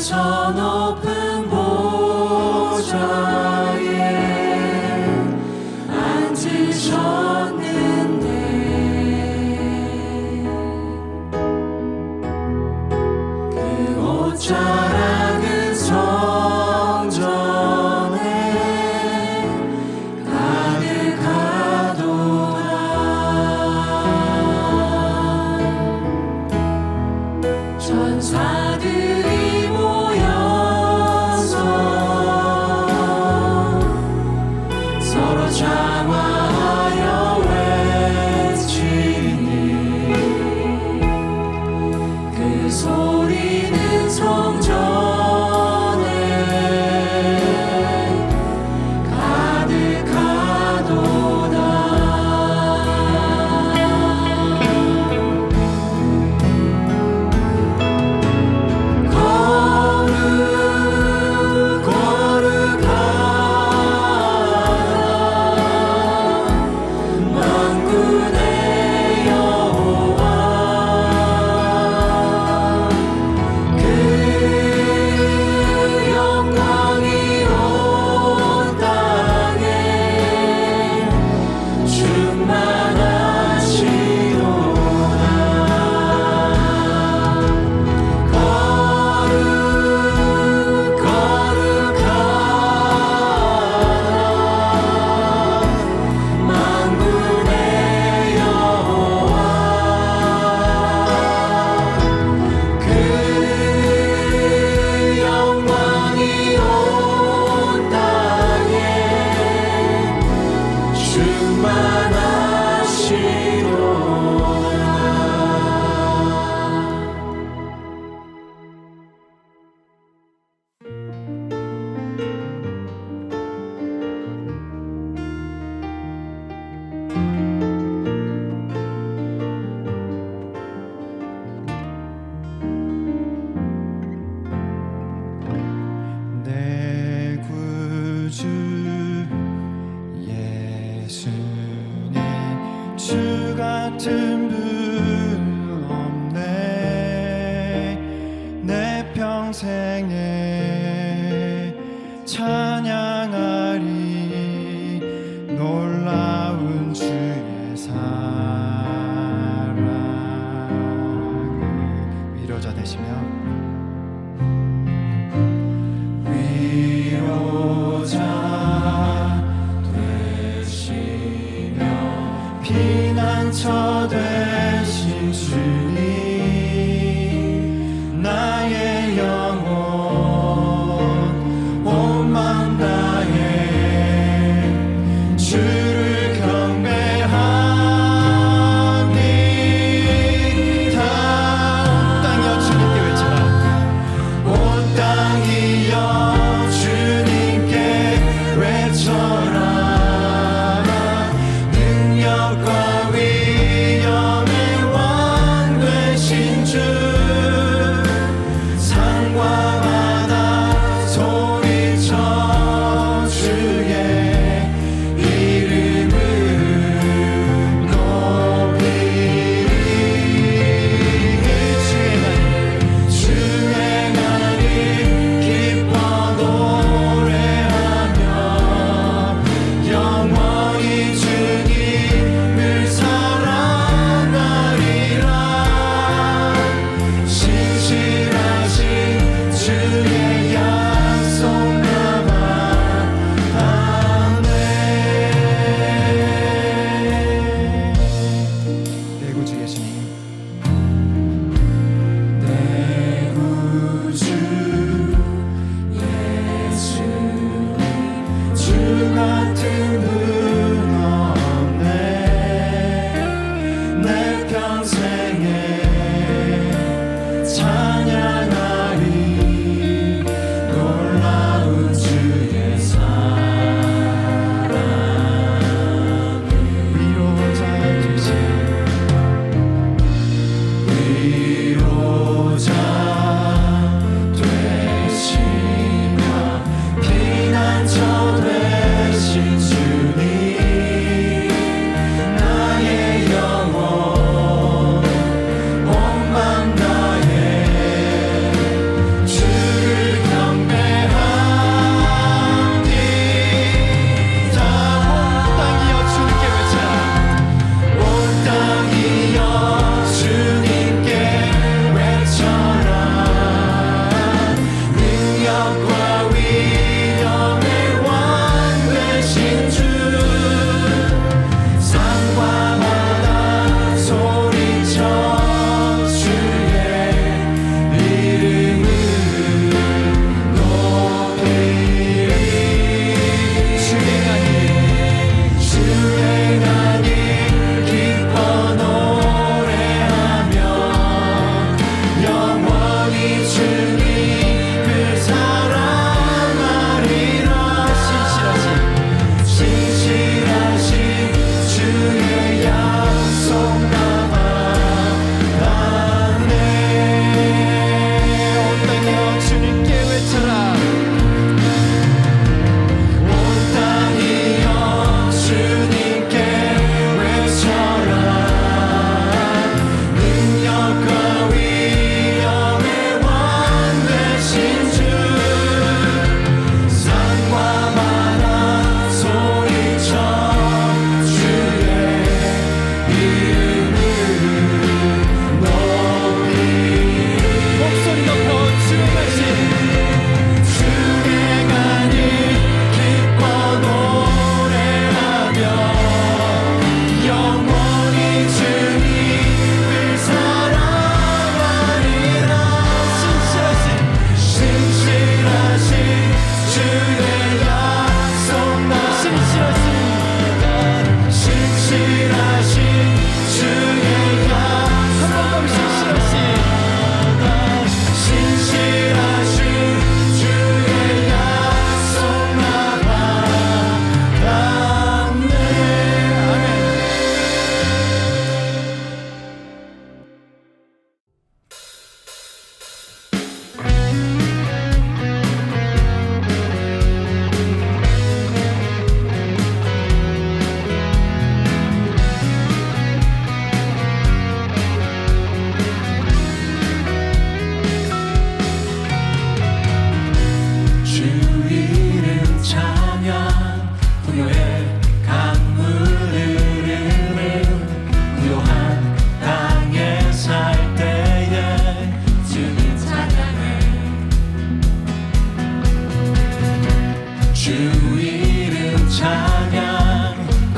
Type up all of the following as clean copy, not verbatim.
저 높은 보좌에 앉으셨는데 그 옷자락은 성전에 가득하도다. 천사들이 모여서 서로 장화하여 외치니 그 소리는 성전에 가득하도다. 내 구주 예수님, 주 같은 분 없네. 내 평생에 찬양하리 놀라운 주의 사랑을. 위로자 되시며 위로자 되시며 피난처 되신 주님, 나의 영혼 온 마음 다해 주를 경배하니. 다 땅이여 주님께 외쳐라.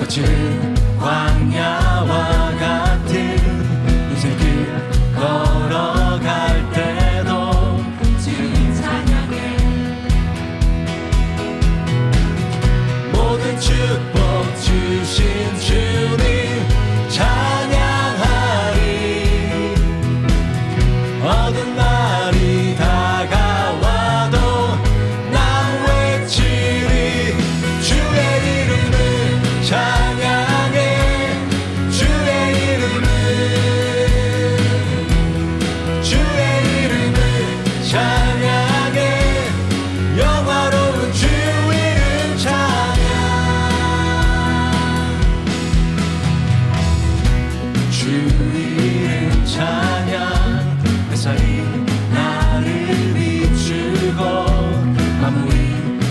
거칠은 광야와 같은 인생길 걸어갈 때도 주님 찬양해 모든 축복 주신 주님 찬양하리 어두운 날이 다가와도 난 외치리 주의 이름을 찬양해 주의 이름을 찬양해 영화로운 주 이름 찬양 주 이름 찬양 햇살이 나를 비추고 만물이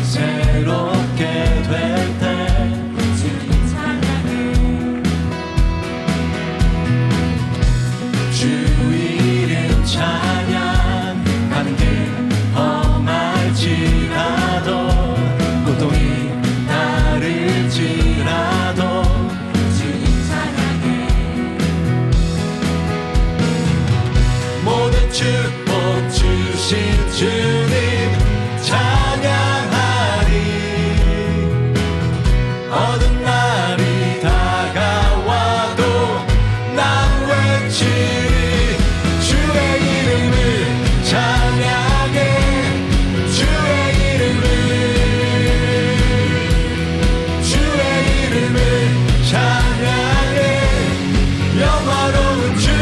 새롭게 될 때 주님 찬양해 주 이름 찬양 가는 길 험할지라도 고통이 따를지라도 주님 찬양해 모든 축복 주신 주님 찬양하리 어두운 날이 다가와도 난 외치리 주의 이름을 찬양해 주의 이름을 찬양해 영화로운 주의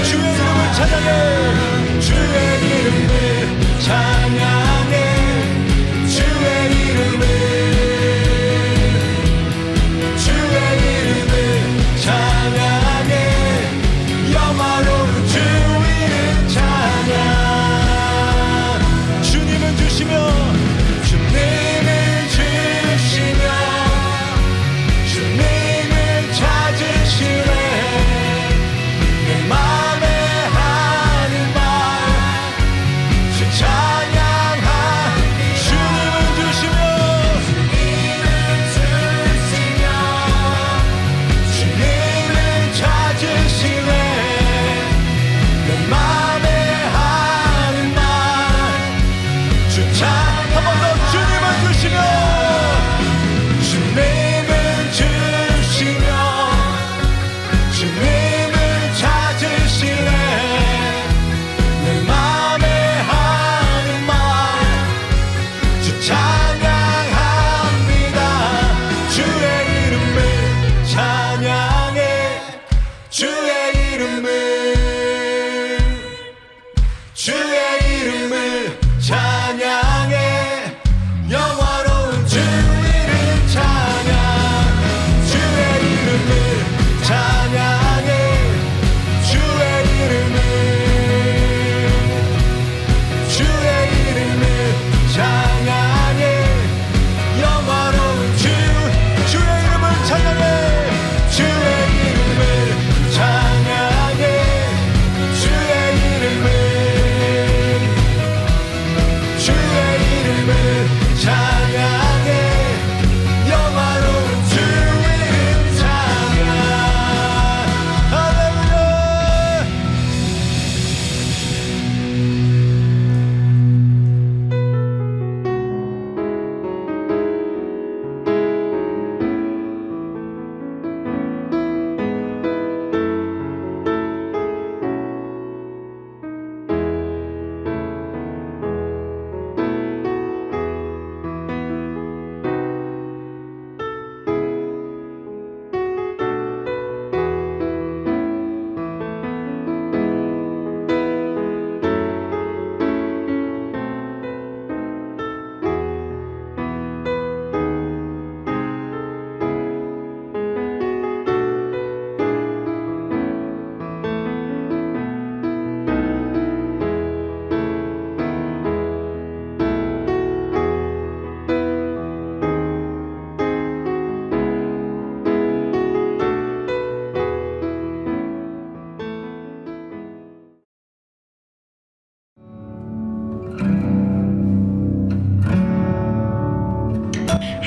이름을 찬양해 주의 이름을 찬양해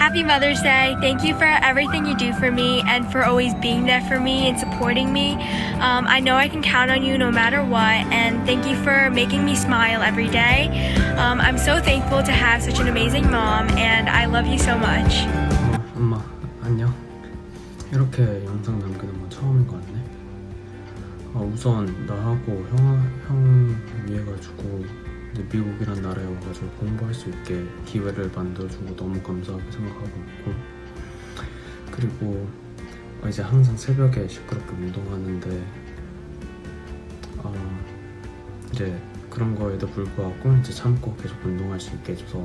Happy Mother's Day. Thank you for everything you do for me and for always being there for me and supporting me. I know I can count on you no matter what, and thank you for making me smile every day. I'm so thankful to have such an amazing mom, and I love you so much. 엄마 안녕. 이렇게 영상 남기는 건 처음인 것 같네. 우선 나하고 형 위해 가지고 이제 미국이란 나라에 와가지고 공부할 수 있게 기회를 만들어주고 너무 감사하게 생각하고 있고, 그리고 이제 항상 새벽에 시끄럽게 운동하는데 이제 그런 거에도 불구하고 이제 참고 계속 운동할 수 있게 해줘서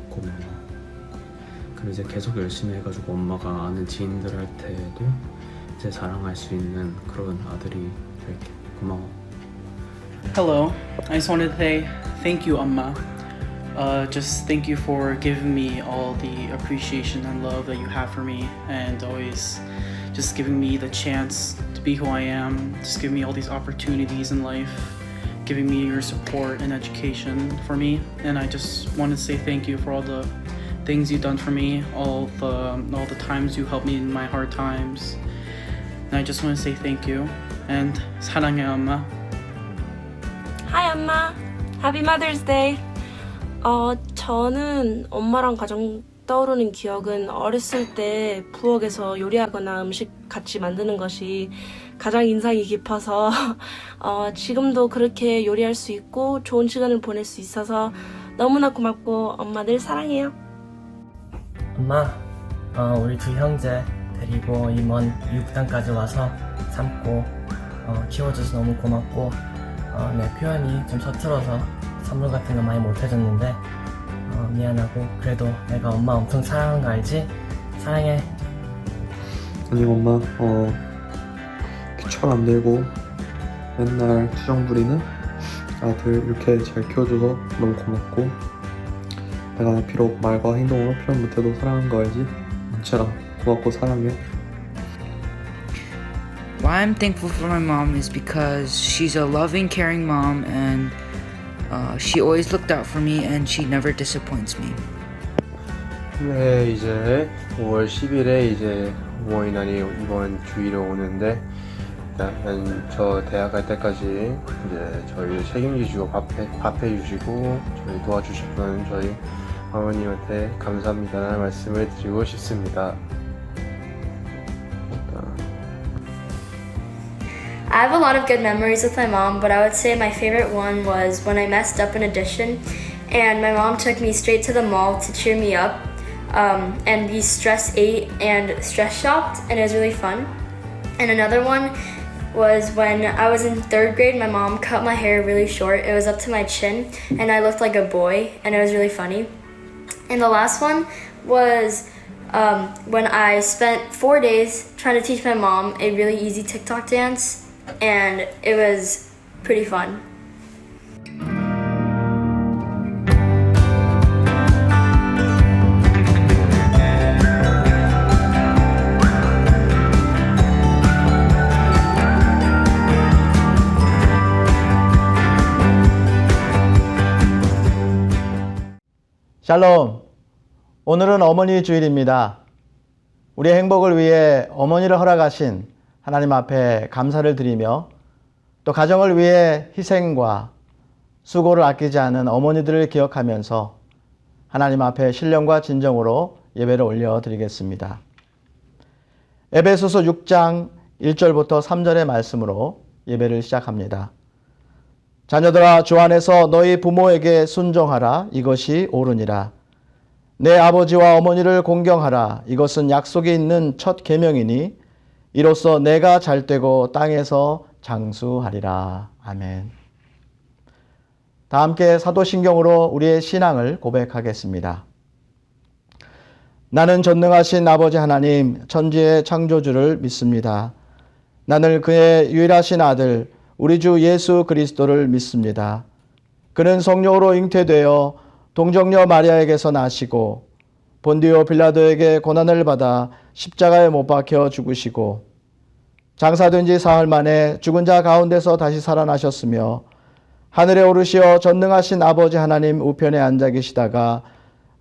고마워. 그리고 이제 계속 열심히 해가지고 엄마가 아는 지인들 할 때에도 이제 자랑할 수 있는 그런 아들이 될게. 고마워. Hello, I just wanted to say thank you, Amma. Just thank you for giving me all the appreciation and love that you have for me, and always just giving me the chance to be who I am, just giving me all these opportunities in life, giving me your support and education for me. And I just wanted to say thank you for all the things you've done for me, all the times you helped me in my hard times. And I just want to say thank you and 사랑해, 엄마. Hi 엄마, Happy Mother's Day. 저는 엄마랑 가장 떠오르는 기억은 어렸을 때 부엌에서 요리하거나 음식 같이 만드는 것이 가장 인상이 깊어서 지금도 그렇게 요리할 수 있고 좋은 시간을 보낼 수 있어서 너무나 고맙고 엄마 늘 사랑해요. 엄마, 우리 두 형제 데리고 이 먼 미국 땅까지 와서 삶고 키워줘서 너무 고맙고, 내 표현이 좀 서툴어서 선물 같은 거 많이 못 해줬는데 미안하고, 그래도 내가 엄마 엄청 사랑하는 거 알지? 사랑해. 아니 엄마, 귀찮 안 들고 맨날 투정 부리는 아들 이렇게 잘 키워줘서 너무 고맙고, 내가 비록 말과 행동으로 표현 못해도 사랑하는 거 알지? 진짜 고맙고 사랑해. Why I'm thankful for my mom is because she's a loving, caring mom, and she always looked out for me, and she never disappoints me. 네, 이제 5월 10일에 이제 어머니날이 이번 주일에 오는데, 일단 저 대학 갈 때까지 이제 저희 책임지시고 밥해 주시고 저희 도와주실 분 저희 어머님한테 감사합니다라는 말씀을 드리고 싶습니다. I have a lot of good memories with my mom, but I would say my favorite one was when I messed up an addition and my mom took me straight to the mall to cheer me up, and we stress ate and stress shopped, and it was really fun. And another one was when I was in 3rd grade, my mom cut my hair really short. It was up to my chin and I looked like a boy, and it was really funny. And the last one was when I spent 4 days trying to teach my mom a really easy TikTok dance, and it was pretty fun. 샬롬. 오늘은 어머니 주일입니다. 우리의 행복을 위해 어머니를 허락하신 하나님 앞에 감사를 드리며, 또 가정을 위해 희생과 수고를 아끼지 않은 어머니들을 기억하면서 하나님 앞에 신령과 진정으로 예배를 올려드리겠습니다. 에베소서 6장 1절부터 3절의 말씀으로 예배를 시작합니다. 자녀들아, 주 안에서 너희 부모에게 순종하라. 이것이 옳으니라. 내 아버지와 어머니를 공경하라. 이것은 약속이 있는 첫 계명이니 이로써 내가 잘되고 땅에서 장수하리라. 아멘. 다 함께 사도신경으로 우리의 신앙을 고백하겠습니다. 나는 전능하신 아버지 하나님, 천지의 창조주를 믿습니다. 나는 그의 유일하신 아들 우리 주 예수 그리스도를 믿습니다. 그는 성령으로 잉태되어 동정녀 마리아에게서 나시고 본디오 빌라도에게 고난을 받아 십자가에 못 박혀 죽으시고 장사된 지 사흘 만에 죽은 자 가운데서 다시 살아나셨으며 하늘에 오르시어 전능하신 아버지 하나님 우편에 앉아 계시다가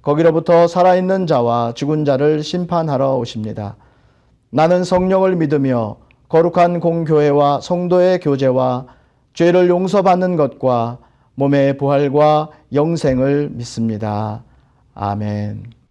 거기로부터 살아있는 자와 죽은 자를 심판하러 오십니다. 나는 성령을 믿으며 거룩한 공교회와 성도의 교제와 죄를 용서받는 것과 몸의 부활과 영생을 믿습니다. 아멘.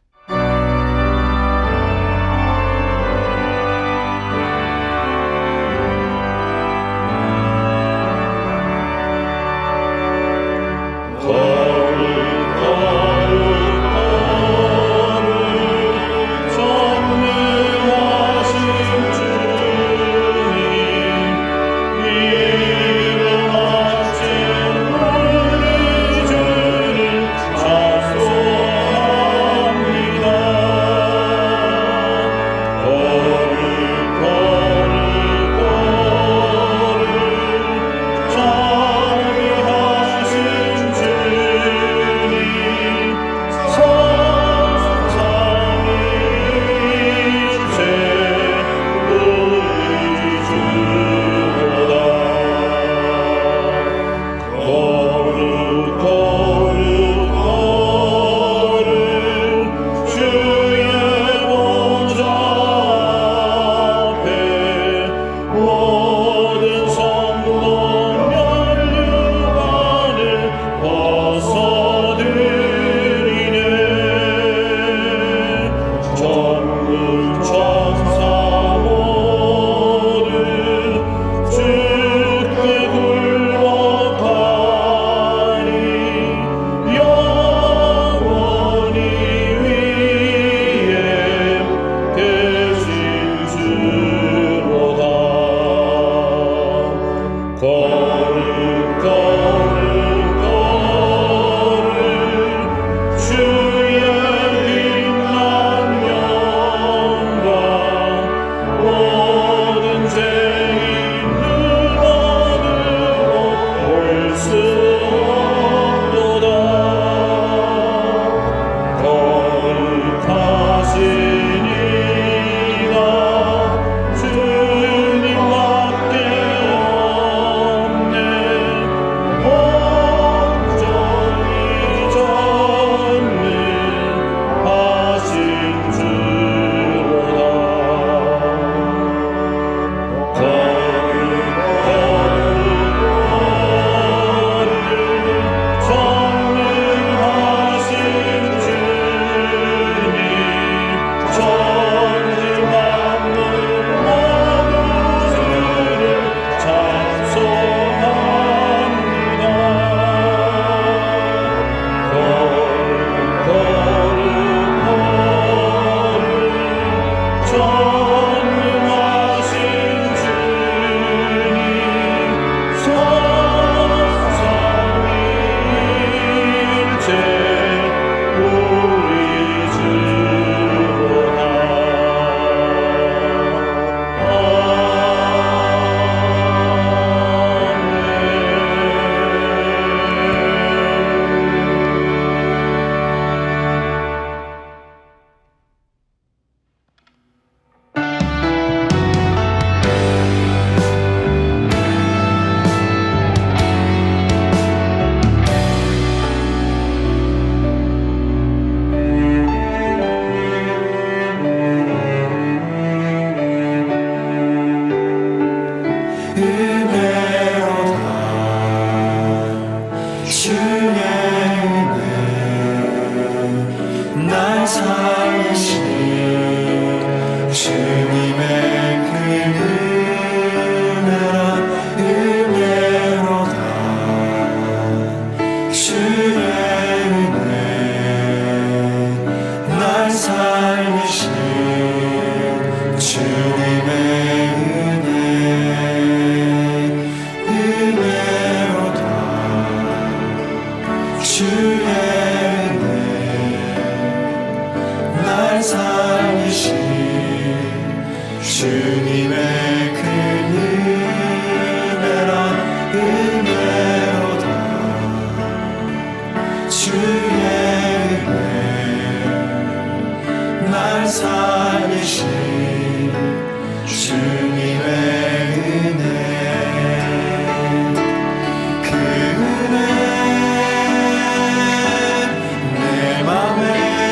내 맘에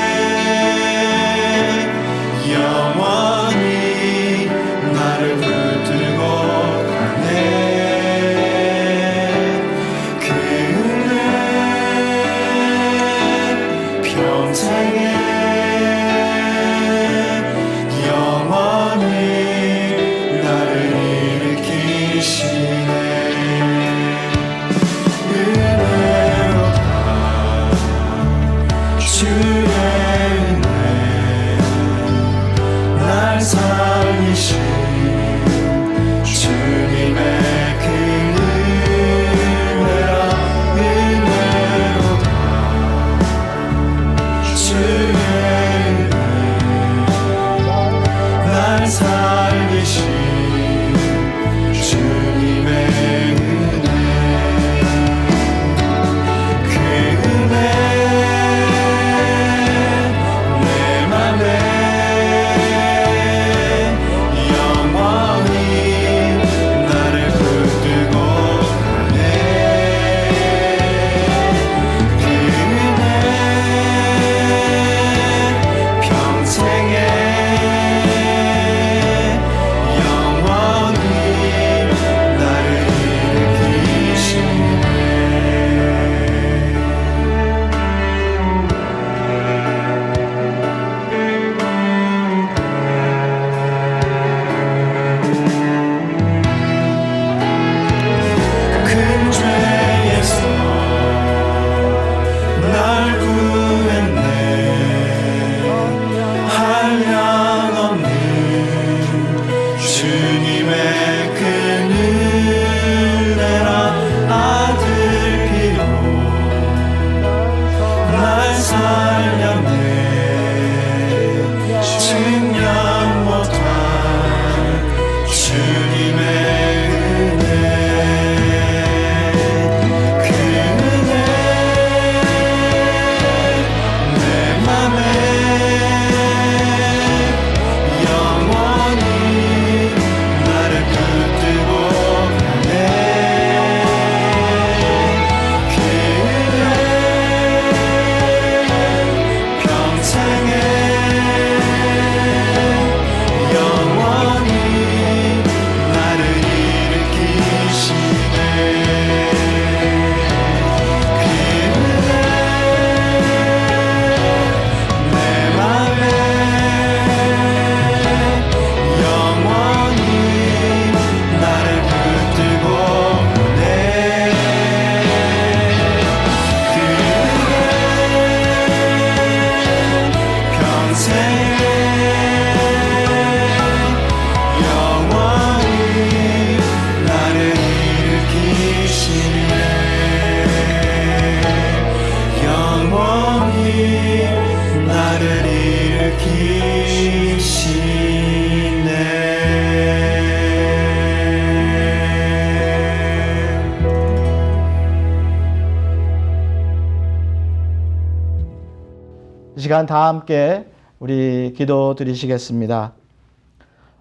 이 시간 다 함께 우리 기도 드리시겠습니다.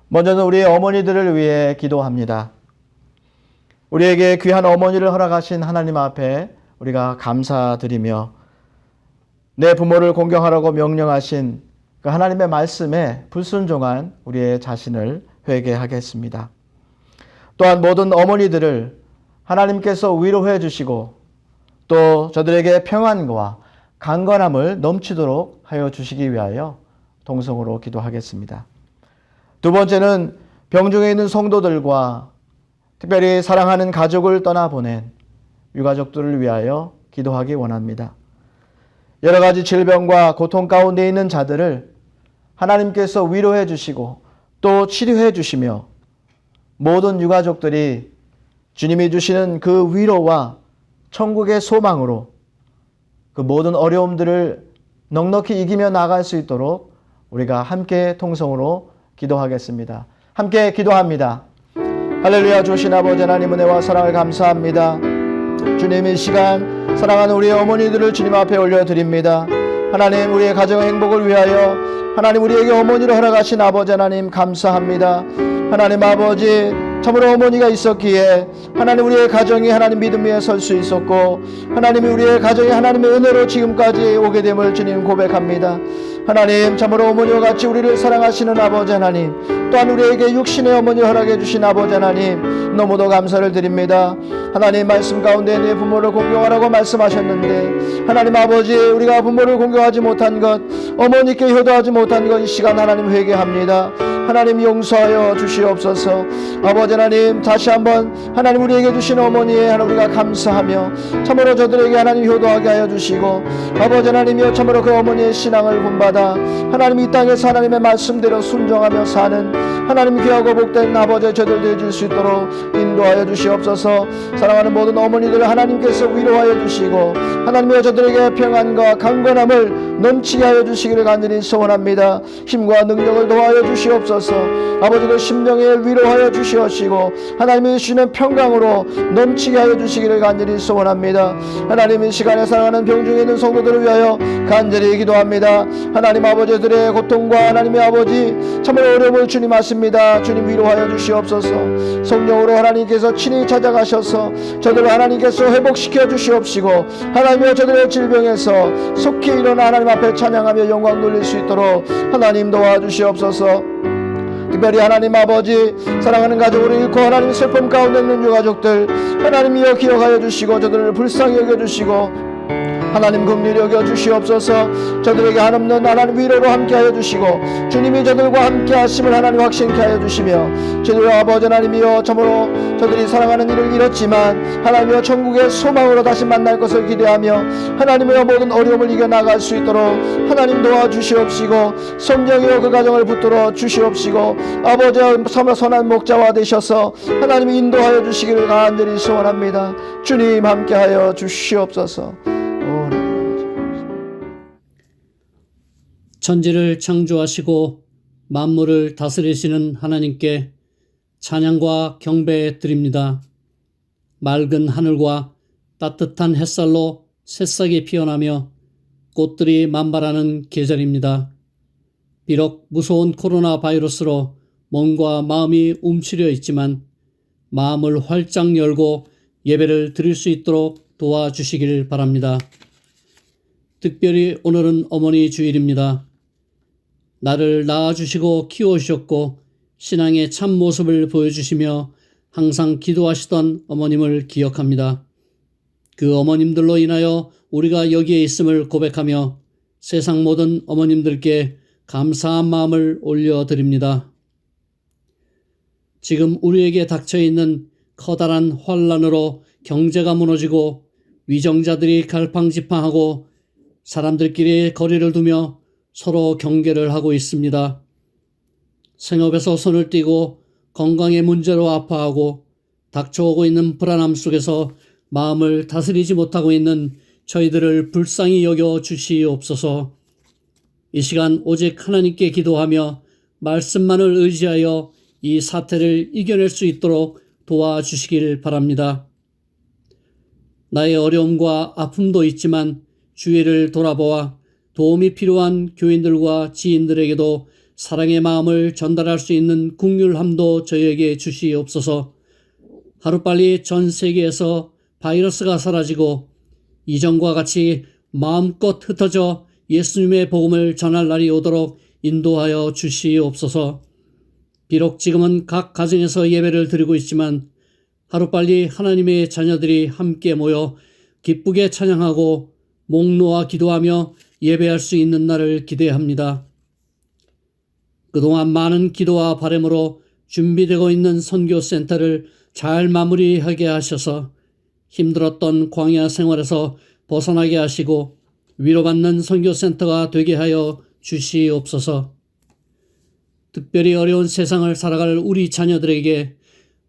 먼저는 우리 어머니들을 위해 기도합니다. 우리에게 귀한 어머니를 허락하신 하나님 앞에 우리가 감사드리며 내 부모를 공경하라고 명령하신 그 하나님의 말씀에 불순종한 우리의 자신을 회개하겠습니다. 또한 모든 어머니들을 하나님께서 위로해 주시고 또 저들에게 평안과 강건함을 넘치도록 하여 주시기 위하여 동성으로 기도하겠습니다. 두 번째는 병중에 있는 성도들과 특별히 사랑하는 가족을 떠나보낸 유가족들을 위하여 기도하기 원합니다. 여러 가지 질병과 고통 가운데 있는 자들을 하나님께서 위로해 주시고 또 치료해 주시며 모든 유가족들이 주님이 주시는 그 위로와 천국의 소망으로 그 모든 어려움들을 넉넉히 이기며 나아갈 수 있도록 우리가 함께 통성으로 기도하겠습니다. 함께 기도합니다. 할렐루야. 주신 아버지 하나님 은혜와 사랑을 감사합니다. 주님 이 시간 사랑하는 우리의 어머니들을 주님 앞에 올려드립니다. 하나님 우리의 가정의 행복을 위하여 하나님 우리에게 어머니를 허락하신 아버지 하나님 감사합니다. 하나님 아버지 참으로 어머니가 있었기에 하나님 우리의 가정이 하나님 믿음 위에 설 수 있었고 하나님이 우리의 가정이 하나님의 은혜로 지금까지 오게 됨을 주님 고백합니다. 하나님 참으로 어머니와 같이 우리를 사랑하시는 아버지 하나님 또한 우리에게 육신의 어머니를 허락해 주신 아버지 하나님 너무도 감사를 드립니다. 하나님 말씀 가운데 내 부모를 공경하라고 말씀하셨는데 하나님 아버지 우리가 부모를 공경하지 못한 것 어머니께 효도하지 못한 것 이 시간 하나님 회개합니다. 하나님 용서하여 주시옵소서. 아버지 하나님 다시 한번 하나님 우리에게 주신 어머니에 하나님 우리가 감사하며 참으로 저들에게 하나님 효도하게 하여 주시고 아버지 하나님이여 참으로 그 어머니의 신앙을 본받아 하나님 이 땅에서 하나님의 말씀대로 순종하며 사는 하나님 귀하고 복된 아버지 저들 되어줄 수 있도록 인도하여 주시옵소서. 사랑하는 모든 어머니들 하나님께서 위로하여 주시고 하나님이여 저들에게 평안과 강건함을 넘치게 하여 주시기를 간절히 소원합니다. 힘과 능력을 도하여 주시옵소서. 아버지 그 심령에 위로하여 주시옵시고 하나님이 주시는 평강으로 넘치게 하여 주시기를 간절히 소원합니다. 하나님 이 시간에 사랑하는 병중에 있는 성도들을 위하여 간절히 기도합니다. 하나님 아버지들의 고통과 하나님의 아버지 참으로 어려움을 주님 아십니다. 주님 위로하여 주시옵소서. 성령으로 하나님께서 친히 찾아가셔서 저들을 하나님께서 회복시켜 주시옵시고 하나님이여 저들의 질병에서 속히 일어나 하나님 앞에 찬양하며 영광 돌릴 수 있도록 하나님 도와주시옵소서. 특별히 하나님 아버지 사랑하는 가족을 잃고 하나님 슬픔 가운데 있는 유가족들 하나님이여 기억하여 주시고 저들을 불쌍히 여겨주시고 하나님 긍휼히 여겨 주시옵소서. 저들에게 한없는 하나님 위로로 함께하여 주시고 주님이 저들과 함께하심을 하나님 확신케 하여 주시며 저들의 아버지 하나님이여 참으로 저들이 사랑하는 이를 잃었지만 하나님이여 천국의 소망으로 다시 만날 것을 기대하며 하나님이여 모든 어려움을 이겨나갈 수 있도록 하나님 도와주시옵시고 성령이여 그 가정을 붙들어 주시옵시고 아버지여 참으로 선한 목자와 되셔서 하나님 인도하여 주시기를 간절히 소원합니다. 주님 함께하여 주시옵소서. 천지를 창조하시고 만물을 다스리시는 하나님께 찬양과 경배 드립니다. 맑은 하늘과 따뜻한 햇살로 새싹이 피어나며 꽃들이 만발하는 계절입니다. 비록 무서운 코로나 바이러스로 몸과 마음이 움츠려 있지만 마음을 활짝 열고 예배를 드릴 수 있도록 도와주시길 바랍니다. 특별히 오늘은 어머니 주일입니다. 나를 낳아주시고 키워주셨고 신앙의 참 모습을 보여주시며 항상 기도하시던 어머님을 기억합니다. 그 어머님들로 인하여 우리가 여기에 있음을 고백하며 세상 모든 어머님들께 감사한 마음을 올려드립니다. 지금 우리에게 닥쳐있는 커다란 환란으로 경제가 무너지고 위정자들이 갈팡질팡하고 사람들끼리 거리를 두며 서로 경계를 하고 있습니다. 생업에서 손을 떼고 건강의 문제로 아파하고 닥쳐오고 있는 불안함 속에서 마음을 다스리지 못하고 있는 저희들을 불쌍히 여겨 주시옵소서. 이 시간 오직 하나님께 기도하며 말씀만을 의지하여 이 사태를 이겨낼 수 있도록 도와주시길 바랍니다. 나의 어려움과 아픔도 있지만 주위를 돌아보아 도움이 필요한 교인들과 지인들에게도 사랑의 마음을 전달할 수 있는 국률함도 저희에게 주시옵소서. 하루빨리 전 세계에서 바이러스가 사라지고 이전과 같이 마음껏 흩어져 예수님의 복음을 전할 날이 오도록 인도하여 주시옵소서. 비록 지금은 각 가정에서 예배를 드리고 있지만 하루빨리 하나님의 자녀들이 함께 모여 기쁘게 찬양하고 목 놓아 기도하며 예배할 수 있는 날을 기대합니다. 그동안 많은 기도와 바람으로 준비되고 있는 선교센터를 잘 마무리하게 하셔서 힘들었던 광야 생활에서 벗어나게 하시고 위로받는 선교센터가 되게 하여 주시옵소서. 특별히 어려운 세상을 살아갈 우리 자녀들에게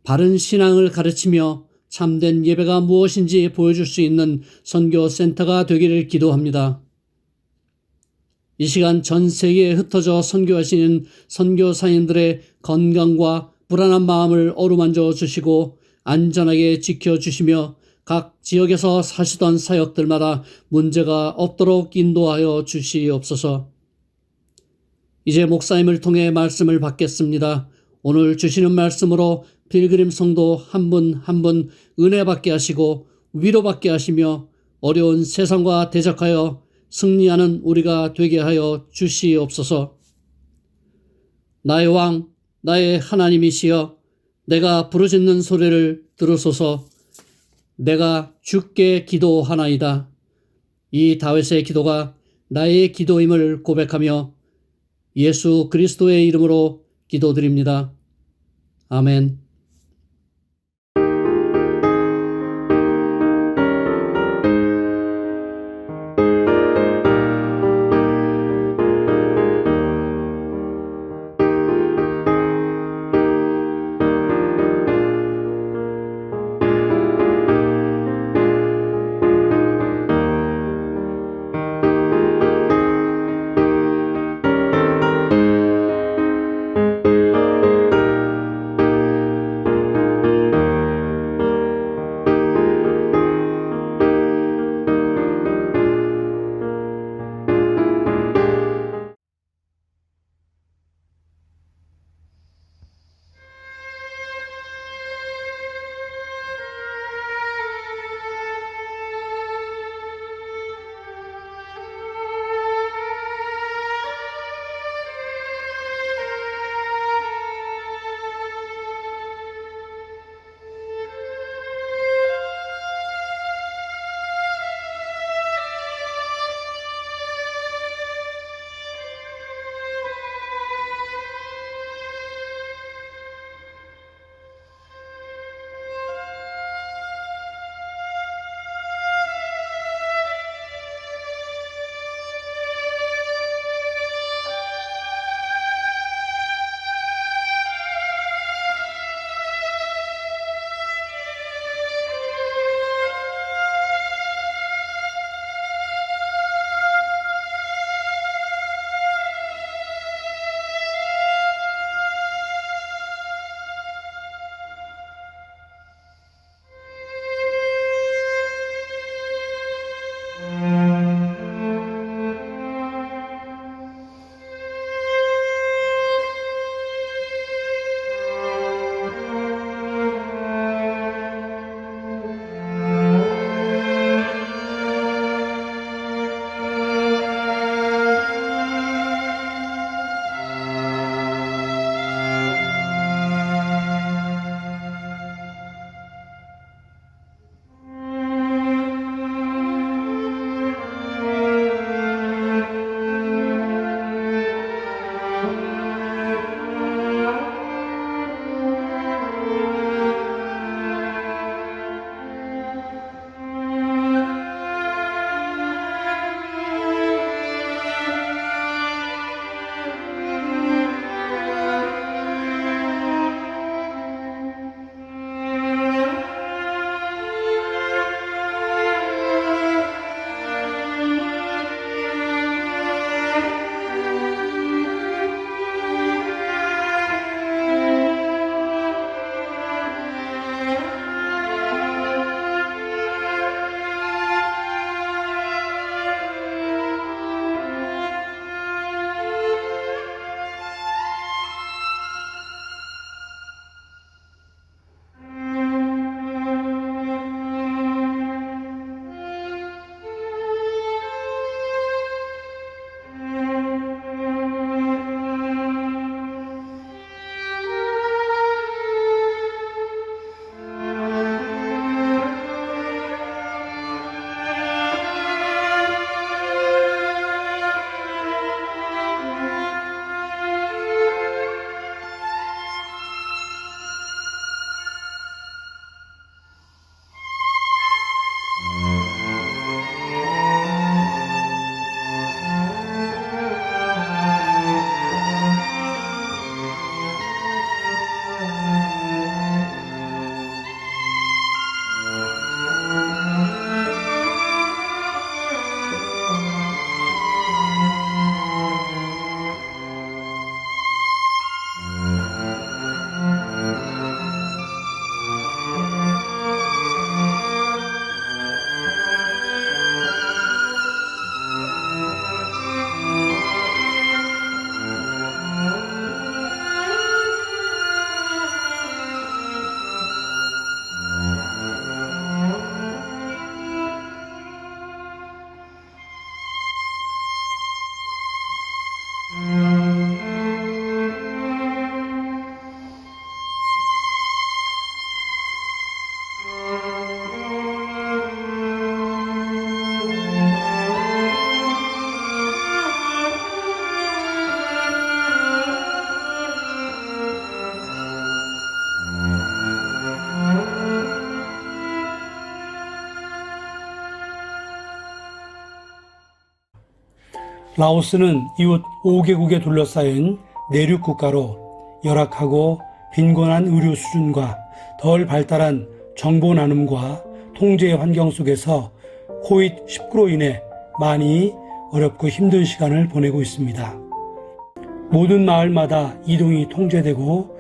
바른 신앙을 가르치며 참된 예배가 무엇인지 보여줄 수 있는 선교센터가 되기를 기도합니다. 이 시간 전 세계에 흩어져 선교하시는 선교사님들의 건강과 불안한 마음을 어루만져 주시고 안전하게 지켜주시며 각 지역에서 사시던 사역들마다 문제가 없도록 인도하여 주시옵소서. 이제 목사님을 통해 말씀을 받겠습니다. 오늘 주시는 말씀으로 필그림 성도 한 분 한 분 은혜 받게 하시고 위로받게 하시며 어려운 세상과 대적하여 승리하는 우리가 되게 하여 주시옵소서. 나의 왕, 나의 하나님이시여, 내가 부르짖는 소리를 들으소서. 내가 주께 기도하나이다. 이 다윗의 기도가 나의 기도임을 고백하며 예수 그리스도의 이름으로 기도드립니다. 아멘. 라오스는 이웃 5개국에 둘러싸인 내륙 국가로 열악하고 빈곤한 의료 수준과 덜 발달한 정보 나눔과 통제 환경 속에서 코비드-19로 인해 많이 어렵고 힘든 시간을 보내고 있습니다. 모든 마을마다 이동이 통제되고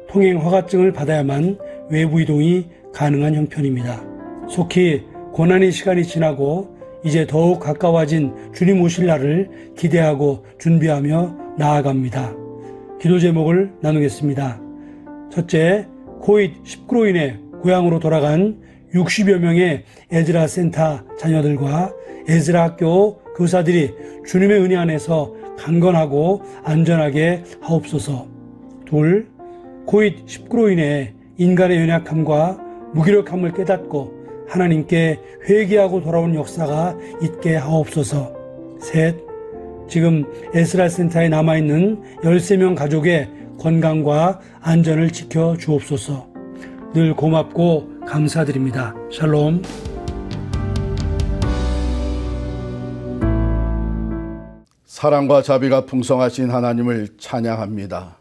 통행 허가증을 받아야만 외부 이동이 가능한 형편입니다. 속히 고난의 시간이 지나고 이제 더욱 가까워진 주님 오실 날을 기대하고 준비하며 나아갑니다. 기도 제목을 나누겠습니다. 첫째, 코비드-19로 인해 고향으로 돌아간 60여 명의 에즈라 센터 자녀들과 에즈라 학교 교사들이 주님의 은혜 안에서 강건하고 안전하게 하옵소서. 둘, 코비드-19로 인해 인간의 연약함과 무기력함을 깨닫고 하나님께 회개하고 돌아온 역사가 있게 하옵소서. 셋, 지금 에스라 센터에 남아있는 13명 가족의 건강과 안전을 지켜 주옵소서. 늘 고맙고 감사드립니다. 샬롬. 사랑과 자비가 풍성하신 하나님을 찬양합니다.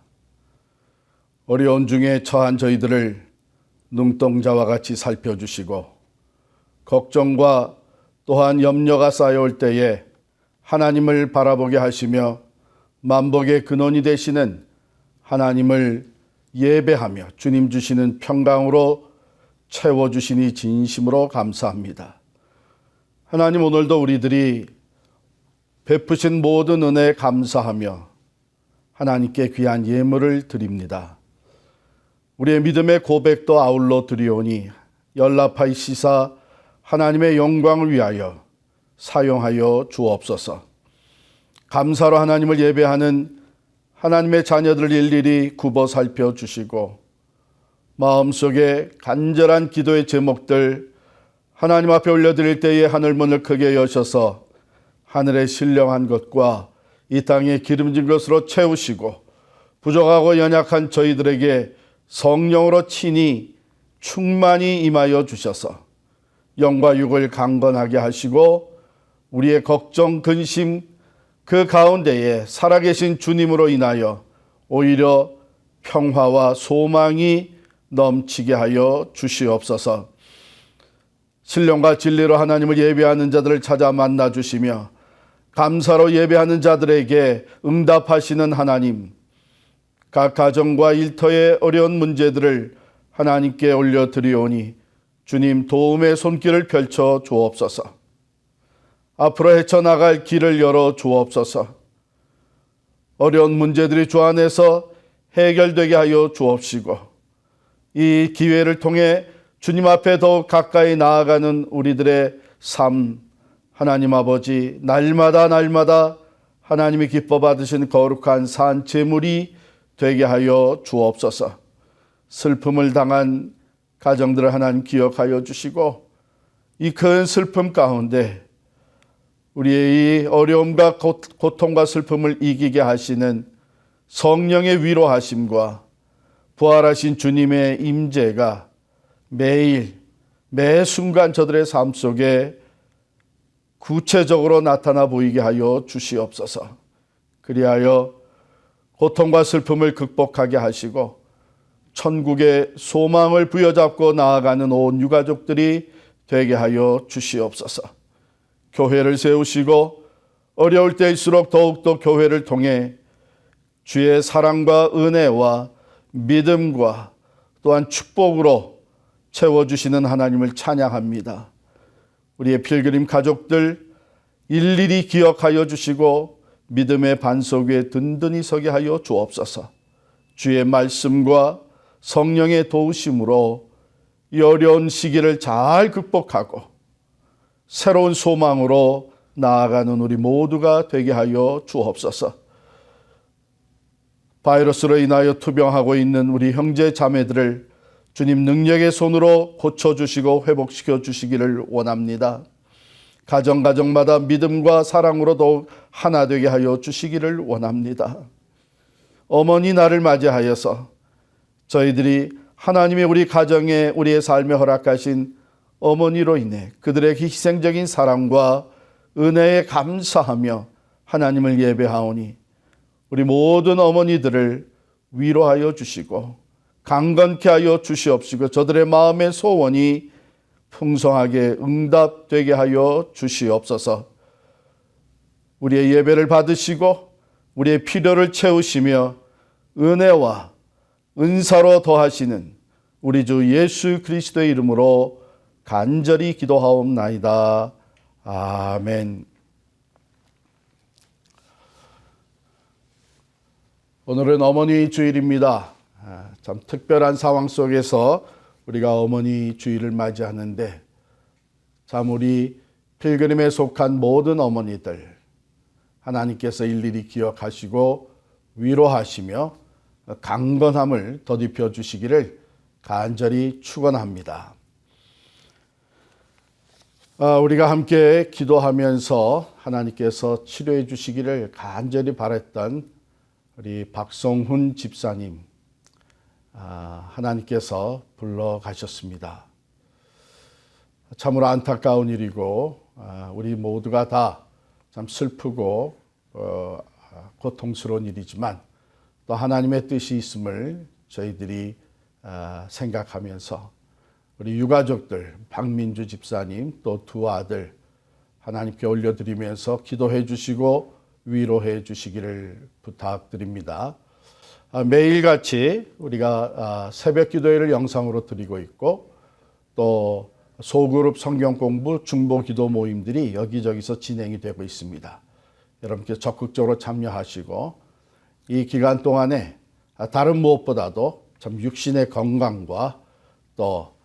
어려운 중에 처한 저희들을 눈동자와 같이 살펴주시고 걱정과 또한 염려가 쌓여올 때에 하나님을 바라보게 하시며 만복의 근원이 되시는 하나님을 예배하며 주님 주시는 평강으로 채워주시니 진심으로 감사합니다. 하나님, 오늘도 우리들이 베푸신 모든 은혜에 감사하며 하나님께 귀한 예물을 드립니다. 우리의 믿음의 고백도 아울러 드리오니 연락하시사 하나님의 영광을 위하여 사용하여 주옵소서. 감사로 하나님을 예배하는 하나님의 자녀들을 일일이 굽어 살펴주시고 마음속에 간절한 기도의 제목들 하나님 앞에 올려드릴 때에 하늘문을 크게 여셔서 하늘의 신령한 것과 이 땅의 기름진 것으로 채우시고 부족하고 연약한 저희들에게 성령으로 친히 충만히 임하여 주셔서 영과 육을 강건하게 하시고 우리의 걱정, 근심 그 가운데에 살아계신 주님으로 인하여 오히려 평화와 소망이 넘치게 하여 주시옵소서. 신령과 진리로 하나님을 예배하는 자들을 찾아 만나 주시며 감사로 예배하는 자들에게 응답하시는 하나님, 각 가정과 일터의 어려운 문제들을 하나님께 올려드리오니 주님 도움의 손길을 펼쳐 주옵소서. 앞으로 헤쳐나갈 길을 열어 주옵소서. 어려운 문제들이 주 안에서 해결되게 하여 주옵시고 이 기회를 통해 주님 앞에 더욱 가까이 나아가는 우리들의 삶, 하나님 아버지, 날마다 하나님이 기뻐 받으신 거룩한 산 제물이 되게 하여 주옵소서. 슬픔을 당한 가정들을 하나님 기억하여 주시고 이 큰 슬픔 가운데 우리의 이 어려움과 고통과 슬픔을 이기게 하시는 성령의 위로하심과 부활하신 주님의 임재가 매일 매 순간 저들의 삶 속에 구체적으로 나타나 보이게 하여 주시옵소서. 그리하여 고통과 슬픔을 극복하게 하시고 천국의 소망을 부여잡고 나아가는 온 유가족들이 되게 하여 주시옵소서. 교회를 세우시고 어려울 때일수록 더욱더 교회를 통해 주의 사랑과 은혜와 믿음과 또한 축복으로 채워주시는 하나님을 찬양합니다. 우리의 필그림 가족들 일일이 기억하여 주시고 믿음의 반석 위에 든든히 서게 하여 주옵소서. 주의 말씀과 성령의 도우심으로 이 어려운 시기를 잘 극복하고 새로운 소망으로 나아가는 우리 모두가 되게 하여 주옵소서. 바이러스로 인하여 투병하고 있는 우리 형제 자매들을 주님 능력의 손으로 고쳐주시고 회복시켜 주시기를 원합니다. 가정마다 믿음과 사랑으로 더욱 하나 되게 하여 주시기를 원합니다. 어머니 날을 맞이하여서 저희들이 하나님이 우리 가정에 우리의 삶에 허락하신 어머니로 인해 그들의 희생적인 사랑과 은혜에 감사하며 하나님을 예배하오니 우리 모든 어머니들을 위로하여 주시고 강건케 하여 주시옵시고 저들의 마음의 소원이 풍성하게 응답되게 하여 주시옵소서. 우리의 예배를 받으시고 우리의 필요를 채우시며 은혜와 은사로 더하시는 우리 주 예수 그리스도의 이름으로 간절히 기도하옵나이다. 아멘. 오늘은 어머니 주일입니다. 참 특별한 상황 속에서 우리가 어머니 주일을 맞이하는데 참 우리 필그림에 속한 모든 어머니들 하나님께서 일일이 기억하시고 위로하시며 강건함을 더딥혀 주시기를 간절히 축원합니다. 우리가 함께 기도하면서 하나님께서 치료해 주시기를 간절히 바랬던 우리 박성훈 집사님, 하나님께서 불러가셨습니다. 참으로 안타까운 일이고 우리 모두가 다 참 슬프고 고통스러운 일이지만 또 하나님의 뜻이 있음을 저희들이 생각하면서 우리 유가족들, 박민주 집사님 또 두 아들 하나님께 올려드리면서 기도해 주시고 위로해 주시기를 부탁드립니다. 매일같이 우리가 새벽 기도회를 영상으로 드리고 있고 또 소그룹 성경 공부 중보 기도 모임들이 여기저기서 진행이 되고 있습니다. 여러분께 적극적으로 참여하시고 이 기간 동안에 다른 무엇보다도 참 육신의 건강과 또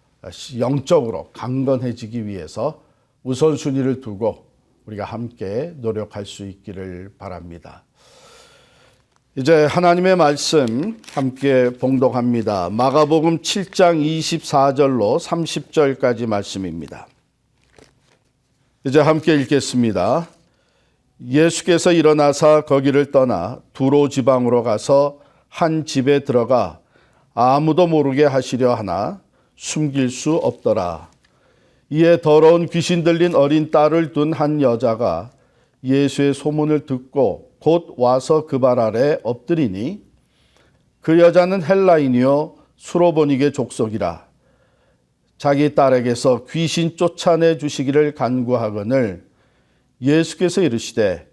영적으로 강건해지기 위해서 우선순위를 두고 우리가 함께 노력할 수 있기를 바랍니다. 이제 하나님의 말씀 함께 봉독합니다. 마가복음 7장 24절로 30절까지 말씀입니다. 이제 함께 읽겠습니다. 예수께서 일어나사 거기를 떠나 두로 지방으로 가서 한 집에 들어가 아무도 모르게 하시려 하나 숨길 수 없더라. 이에 더러운 귀신 들린 어린 딸을 둔 한 여자가 예수의 소문을 듣고 곧 와서 그 발 아래 엎드리니 그 여자는 헬라인이요 수로보니게 족속이라. 자기 딸에게서 귀신 쫓아내 주시기를 간구하거늘 예수께서 이르시되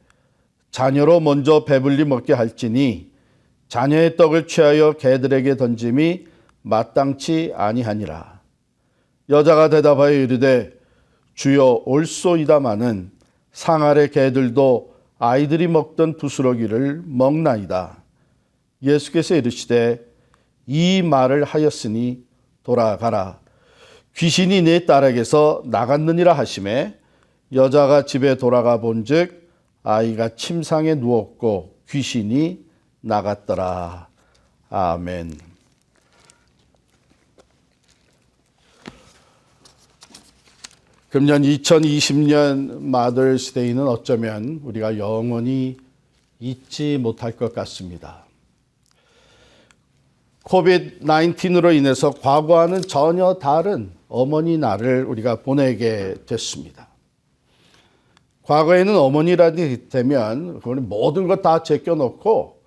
자녀로 먼저 배불리 먹게 할지니 자녀의 떡을 취하여 개들에게 던짐이 마땅치 아니하니라. 여자가 대답하여 이르되 주여 올소이다마는 상 아래 개들도 아이들이 먹던 부스러기를 먹나이다. 예수께서 이르시되 이 말을 하였으니 돌아가라. 귀신이 내 딸에게서 나갔느니라 하시매 여자가 집에 돌아가 본즉 아이가 침상에 누웠고 귀신이 나갔더라. 아멘. 금년 2020년 마더스데이는 어쩌면 우리가 영원히 잊지 못할 것 같습니다. 코비드-19으로 인해서 과거와는 전혀 다른 어머니 날을 우리가 보내게 됐습니다. 과거에는 어머니라니 되면 모든 것 다 제껴놓고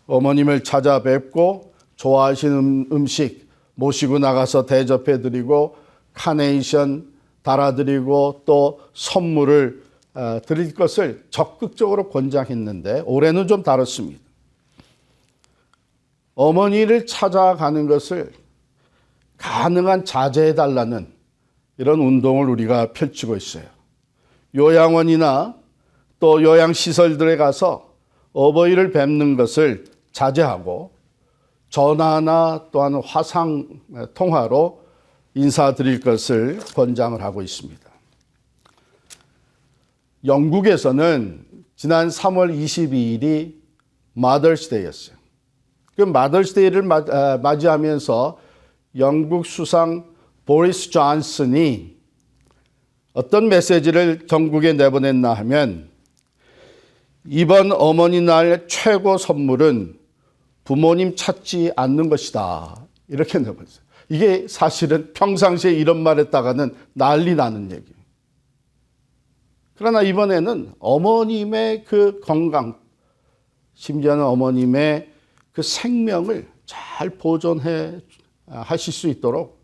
어머님을 찾아뵙고 좋아하시는 음식 모시고 나가서 대접해드리고 카네이션 달아드리고 또 선물을 드릴 것을 적극적으로 권장했는데 올해는 좀 다릅니다. 어머니를 찾아가는 것을 가능한 자제해달라는 이런 운동을 우리가 펼치고 있어요. 요양원이나 또 요양시설들에 가서 어버이를 뵙는 것을 자제하고 전화나 또한 화상 통화로 인사드릴 것을 권장을 하고 있습니다. 영국에서는 지난 3월 22일이 마더스데이였어요. 그 마더스데이를 맞이하면서 영국 수상 보리스 존슨이 어떤 메시지를 전국에 내보냈나 하면 이번 어머니날 최고 선물은 부모님 찾지 않는 것이다. 이렇게 내보냈어요. 이게 사실은 평상시에 이런 말 했다가는 난리 나는 얘기예요. 그러나 이번에는 어머님의 그 건강, 심지어는 어머님의 그 생명을 잘 보존해 하실 수 있도록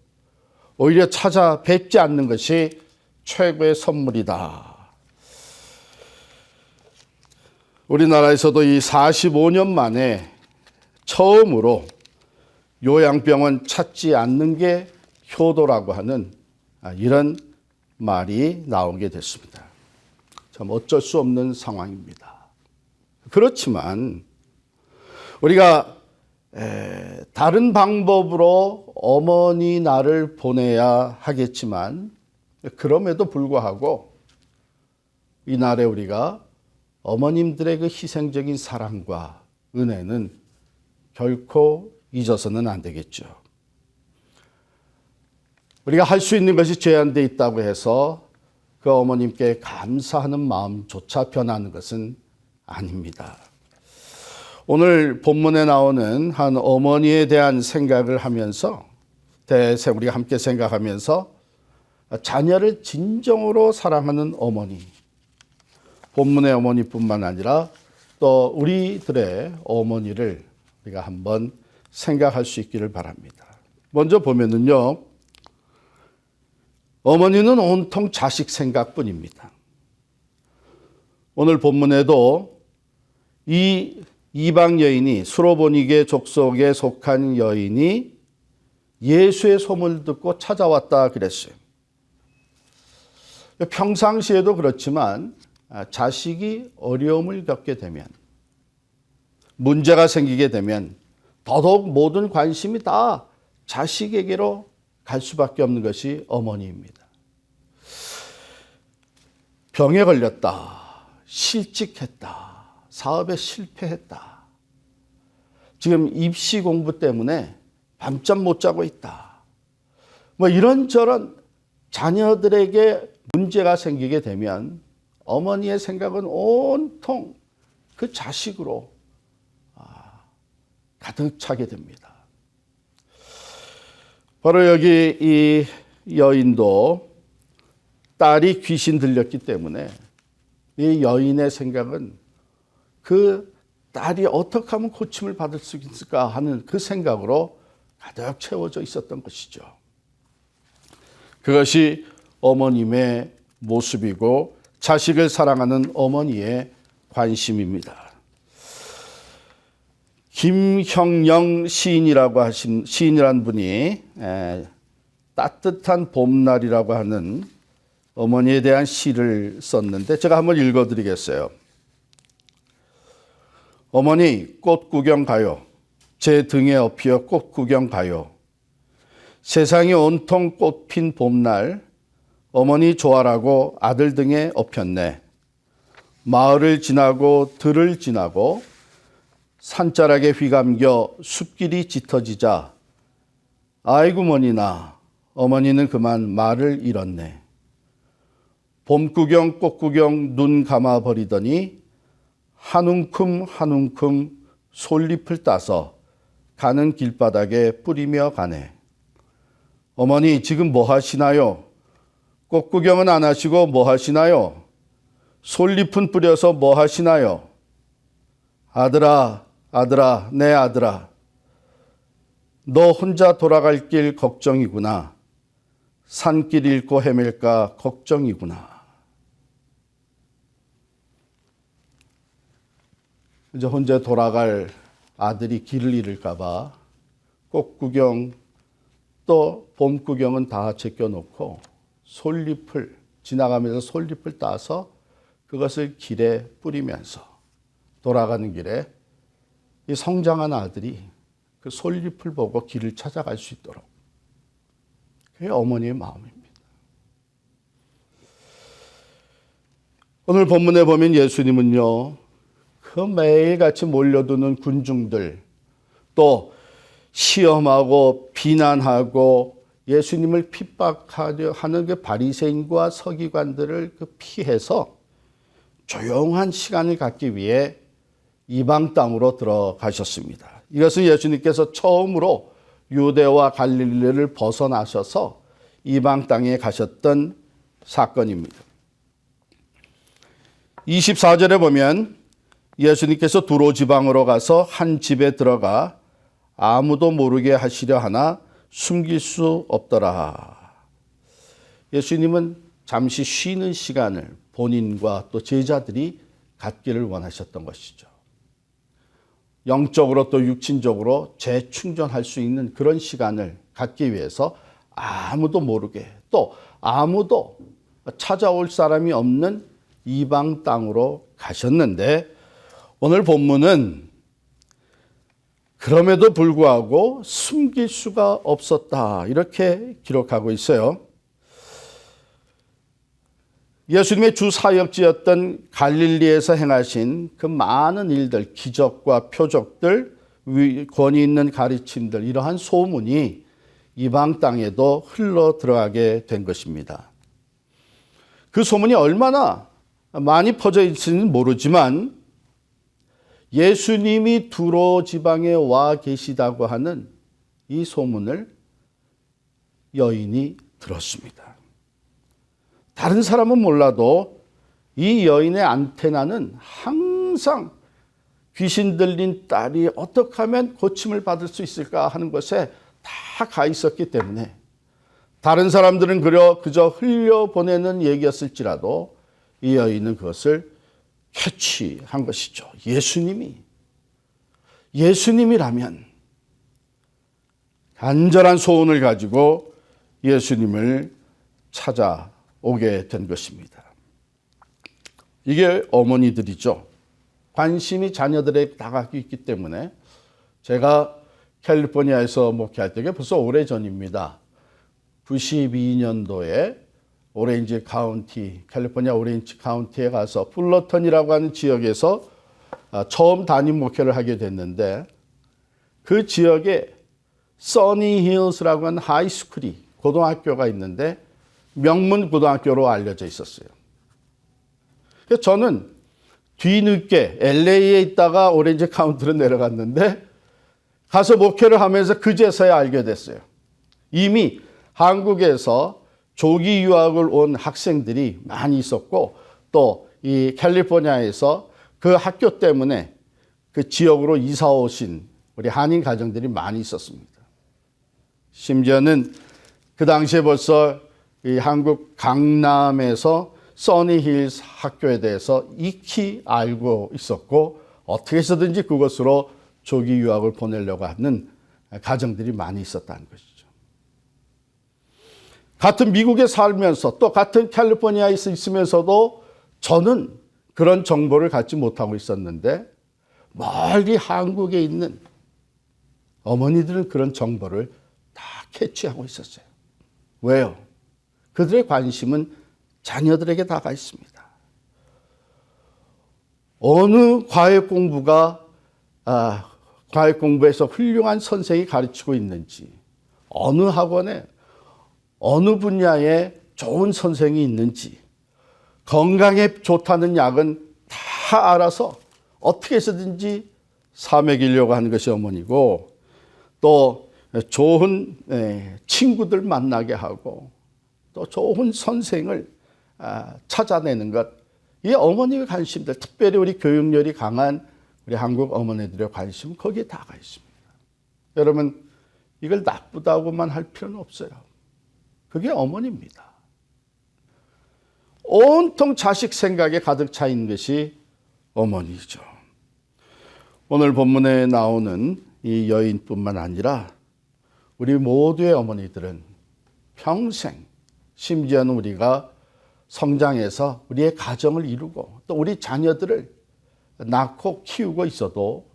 오히려 찾아뵙지 않는 것이 최고의 선물이다. 우리나라에서도 이 45년 만에 처음으로 요양병원 찾지 않는 게 효도라고 하는 이런 말이 나오게 됐습니다. 참 어쩔 수 없는 상황입니다. 그렇지만 우리가 다른 방법으로 어머니 날을 보내야 하겠지만 그럼에도 불구하고 이 날에 우리가 어머님들의 그 희생적인 사랑과 은혜는 결코 잊어서는 안 되겠죠. 우리가 할 수 있는 것이 제한되어 있다고 해서 그 어머님께 감사하는 마음조차 변하는 것은 아닙니다. 오늘 본문에 나오는 한 어머니에 대한 생각을 하면서 우리가 함께 생각하면서 자녀를 진정으로 사랑하는 어머니, 본문의 어머니뿐만 아니라 또 우리들의 어머니를 우리가 한번 생각할 수 있기를 바랍니다. 먼저 보면은요, 어머니는 온통 자식 생각뿐입니다. 오늘 본문에도 이 이방 여인이 수로보니게 족속에 속한 여인이 예수의 소문을 듣고 찾아왔다 그랬어요. 평상시에도 그렇지만 자식이 어려움을 겪게 되면, 문제가 생기게 되면 더더욱 모든 관심이 다 자식에게로 갈 수밖에 없는 것이 어머니입니다. 병에 걸렸다, 실직했다, 사업에 실패했다, 지금 입시 공부 때문에 밤잠 못 자고 있다, 뭐 이런저런 자녀들에게 문제가 생기게 되면 어머니의 생각은 온통 그 자식으로 가득 차게 됩니다. 바로 여기 이 여인도 딸이 귀신 들렸기 때문에 이 여인의 생각은 그 딸이 어떻게 하면 고침을 받을 수 있을까 하는 그 생각으로 가득 채워져 있었던 것이죠. 그것이 어머님의 모습이고 자식을 사랑하는 어머니의 관심입니다. 김형영 시인이란 분이 따뜻한 봄날이라고 하는 어머니에 대한 시를 썼는데 제가 한번 읽어드리겠어요. 어머니 꽃 구경 가요. 제 등에 엎여 꽃 구경 가요. 세상이 온통 꽃핀 봄날 어머니 좋아라고 아들 등에 엎였네. 마을을 지나고 들을 지나고 산자락에 휘감겨 숲길이 짙어지자 아이고 머니나 어머니는 그만 말을 잃었네. 봄 구경 꽃 구경 눈 감아 버리더니 한 움큼 한 움큼 솔잎을 따서 가는 길바닥에 뿌리며 가네. 어머니 지금 뭐 하시나요? 꽃 구경은 안 하시고 뭐 하시나요? 솔잎은 뿌려서 뭐 하시나요? 아들아, 아들아, 내 아들아. 너 혼자 돌아갈 길 걱정이구나. 산길 잃고 헤맬까 걱정이구나. 이제 혼자 돌아갈 아들이 길을 잃을까 봐 꽃 구경 또 봄 구경은 다 제껴놓고 솔잎을 지나가면서 솔잎을 따서 그것을 길에 뿌리면서 돌아가는 길에 이 성장한 아들이 그 솔잎을 보고 길을 찾아갈 수 있도록, 그게 어머니의 마음입니다. 오늘 본문에 보면 예수님은요, 그 매일같이 몰려드는 군중들, 또 시험하고 비난하고 예수님을 핍박하려 하는 그 바리새인과 서기관들을 피해서 조용한 시간을 갖기 위해 이방 땅으로 들어가셨습니다. 이것은 예수님께서 처음으로 유대와 갈릴리를 벗어나셔서 이방 땅에 가셨던 사건입니다. 24절에 보면 예수님께서 두로 지방으로 가서 한 집에 들어가 아무도 모르게 하시려 하나 숨길 수 없더라. 예수님은 잠시 쉬는 시간을 본인과 또 제자들이 갖기를 원하셨던 것이죠. 영적으로 또 육신적으로 재충전할 수 있는 그런 시간을 갖기 위해서 아무도 모르게 또 아무도 찾아올 사람이 없는 이방 땅으로 가셨는데 오늘 본문은 그럼에도 불구하고 숨길 수가 없었다 이렇게 기록하고 있어요. 예수님의 주 사역지였던 갈릴리에서 행하신 그 많은 일들, 기적과 표적들, 권위 있는 가르침들 이러한 소문이 이방 땅에도 흘러 들어가게 된 것입니다. 그 소문이 얼마나 많이 퍼져 있을지는 모르지만 예수님이 두로 지방에 와 계시다고 하는 이 소문을 여인이 들었습니다. 다른 사람은 몰라도 이 여인의 안테나는 항상 귀신 들린 딸이 어떻게 하면 고침을 받을 수 있을까 하는 것에 다 가 있었기 때문에 다른 사람들은 그저 흘려보내는 얘기였을지라도 이 여인은 그것을 캐치한 것이죠. 예수님이라면 간절한 소원을 가지고 예수님을 찾아오게 된 것입니다. 이게 어머니들이죠. 관심이 자녀들에게 다가가고 있기 때문에 제가 캘리포니아에서 목회할 때가 벌써 오래전입니다. 92년도에 오렌지 카운티, 캘리포니아 오렌지 카운티에 가서 풀러턴이라고 하는 지역에서 처음 담임 목회를 하게 됐는데 그 지역에 써니 힐스라고 하는 하이스쿨이 고등학교가 있는데 명문 고등학교로 알려져 있었어요. 그래서 저는 뒤늦게 LA에 있다가 오렌지 카운티로 내려갔는데 가서 목회를 하면서 그제서야 알게 됐어요. 이미 한국에서 조기 유학을 온 학생들이 많이 있었고 또 이 캘리포니아에서 그 학교 때문에 그 지역으로 이사 오신 우리 한인 가정들이 많이 있었습니다. 심지어는 그 당시에 벌써 이 한국 강남에서 써니힐스 학교에 대해서 익히 알고 있었고 어떻게 해서든지 그곳으로 조기 유학을 보내려고 하는 가정들이 많이 있었다는 것이죠. 같은 미국에 살면서 또 같은 캘리포니아에 있으면서도 저는 그런 정보를 갖지 못하고 있었는데 멀리 한국에 있는 어머니들은 그런 정보를 다 캐치하고 있었어요. 왜요? 그들의 관심은 자녀들에게 다가 있습니다. 어느 과외 공부에서 훌륭한 선생이 가르치고 있는지, 어느 학원에 어느 분야에 좋은 선생이 있는지, 건강에 좋다는 약은 다 알아서 어떻게 해서든지 사 먹이려고 하는 것이 어머니고 또 좋은 친구들 만나게 하고 또 좋은 선생을 찾아내는 것, 이 어머니의 관심들, 특별히 우리 교육열이 강한 우리 한국 어머니들의 관심은 거기에 다가 있습니다. 여러분, 이걸 나쁘다고만 할 필요는 없어요. 그게 어머니입니다. 온통 자식 생각에 가득 차 있는 것이 어머니죠. 오늘 본문에 나오는 이 여인뿐만 아니라 우리 모두의 어머니들은 평생, 심지어는 우리가 성장해서 우리의 가정을 이루고 또 우리 자녀들을 낳고 키우고 있어도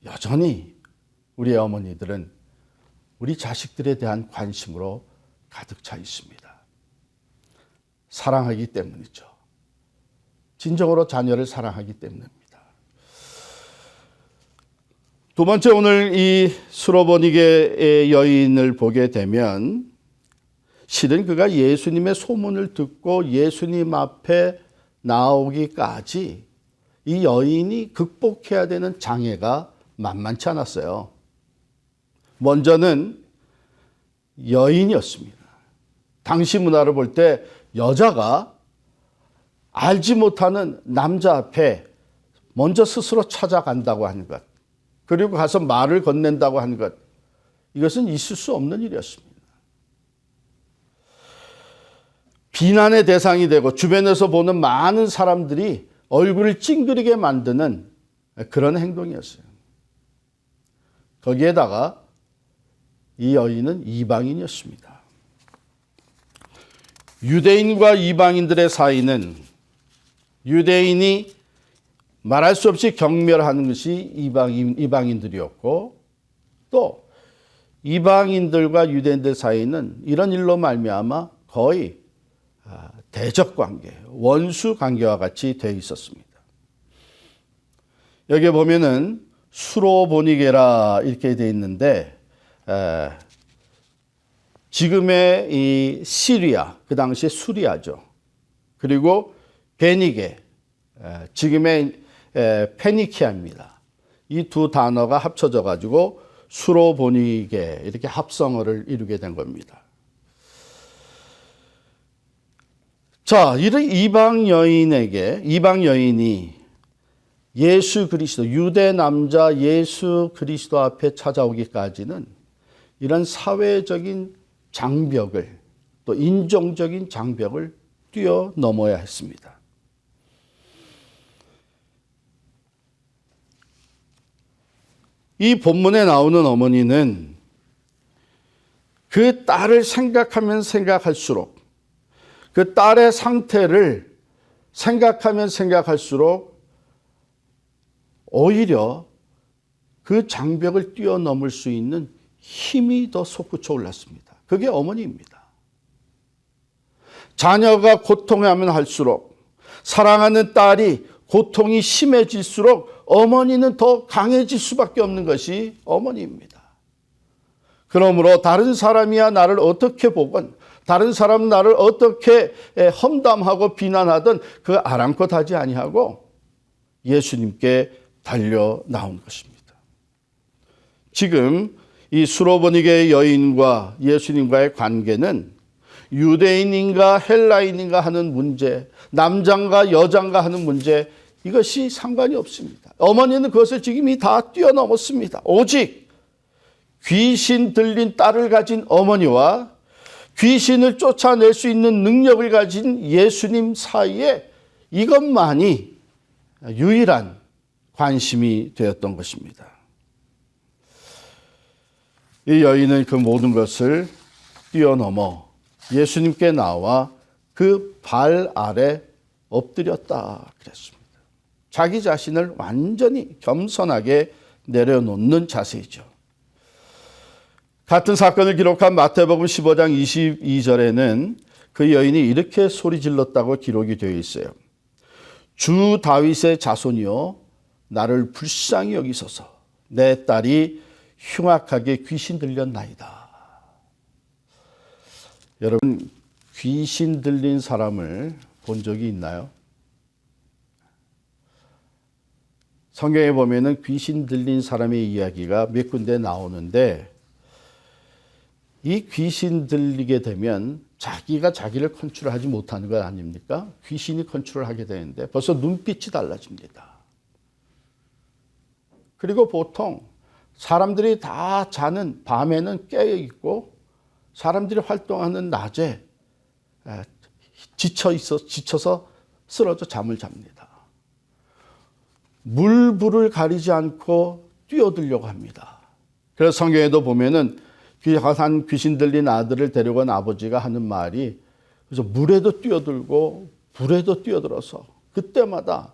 여전히 우리의 어머니들은 우리 자식들에 대한 관심으로 가득 차 있습니다. 사랑하기 때문이죠. 진정으로 자녀를 사랑하기 때문입니다. 두 번째, 오늘 이 수로보니게의 여인을 보게 되면 실은 그가 예수님의 소문을 듣고 예수님 앞에 나오기까지 이 여인이 극복해야 되는 장애가 만만치 않았어요. 먼저는 여인이었습니다. 당시 문화를 볼 때 여자가 알지 못하는 남자 앞에 먼저 스스로 찾아간다고 하는 것, 그리고 가서 말을 건넨다고 하는 것, 이것은 있을 수 없는 일이었습니다. 비난의 대상이 되고 주변에서 보는 많은 사람들이 얼굴을 찡그리게 만드는 그런 행동이었어요. 거기에다가 이 여인은 이방인이었습니다. 유대인과 이방인들의 사이는 유대인이 말할 수 없이 경멸하는 것이 이방인들이었고, 또 이방인들과 유대인들 사이는 이런 일로 말미암아 거의 대적 관계, 원수 관계와 같이 되어 있었습니다. 여기 보면은 수로보니게라 이렇게 되어 있는데, 지금의 이 시리아, 그 당시에 수리아죠. 그리고 베니게, 지금의 페니키아입니다. 이 두 단어가 합쳐져 가지고 수로보니게 이렇게 합성어를 이루게 된 겁니다. 자, 이런 이방 여인이 예수 그리스도, 유대 남자 예수 그리스도 앞에 찾아오기까지는 이런 사회적인 장벽을, 또 인종적인 장벽을 뛰어넘어야 했습니다. 이 본문에 나오는 어머니는 그 딸을 생각하면 생각할수록, 그 딸의 상태를 생각하면 생각할수록 오히려 그 장벽을 뛰어넘을 수 있는 힘이 더 솟구쳐 올랐습니다. 그게 어머니입니다. 자녀가 고통하면 할수록, 사랑하는 딸이 고통이 심해질수록 어머니는 더 강해질 수밖에 없는 것이 어머니입니다. 그러므로 다른 사람이야 나를 어떻게 보건, 다른 사람은 나를 어떻게 험담하고 비난하든 그 아랑곳하지 아니하고 예수님께 달려 나온 것입니다. 지금 이 수로보니게 여인과 예수님과의 관계는 유대인인가 헬라인인가 하는 문제, 남장과 여장가 하는 문제, 이것이 상관이 없습니다. 어머니는 그것을 지금 다 뛰어넘었습니다. 오직 귀신 들린 딸을 가진 어머니와 귀신을 쫓아낼 수 있는 능력을 가진 예수님 사이에 이것만이 유일한 관심이 되었던 것입니다. 이 여인은 그 모든 것을 뛰어넘어 예수님께 나와 그 발 아래 엎드렸다 그랬습니다. 자기 자신을 완전히 겸손하게 내려놓는 자세이죠. 같은 사건을 기록한 마태복음 15장 22절에는 그 여인이 이렇게 소리 질렀다고 기록이 되어 있어요. 주 다윗의 자손이여 나를 불쌍히 여기소서, 내 딸이 흉악하게 귀신 들렸나이다. 여러분, 귀신 들린 사람을 본 적이 있나요? 성경에 보면은 귀신 들린 사람의 이야기가 몇 군데 나오는데, 이 귀신 들리게 되면 자기가 자기를 컨트롤하지 못하는 것 아닙니까? 귀신이 컨트롤하게 되는데 벌써 눈빛이 달라집니다. 그리고 보통 사람들이 다 자는 밤에는 깨어 있고 사람들이 활동하는 낮에 지쳐서 쓰러져 잠을 잡니다. 물불을 가리지 않고 뛰어들려고 합니다. 그래서 성경에도 보면은 한 귀신 들린 아들을 데려간 아버지가 하는 말이, 그래서 물에도 뛰어들고 불에도 뛰어들어서 그때마다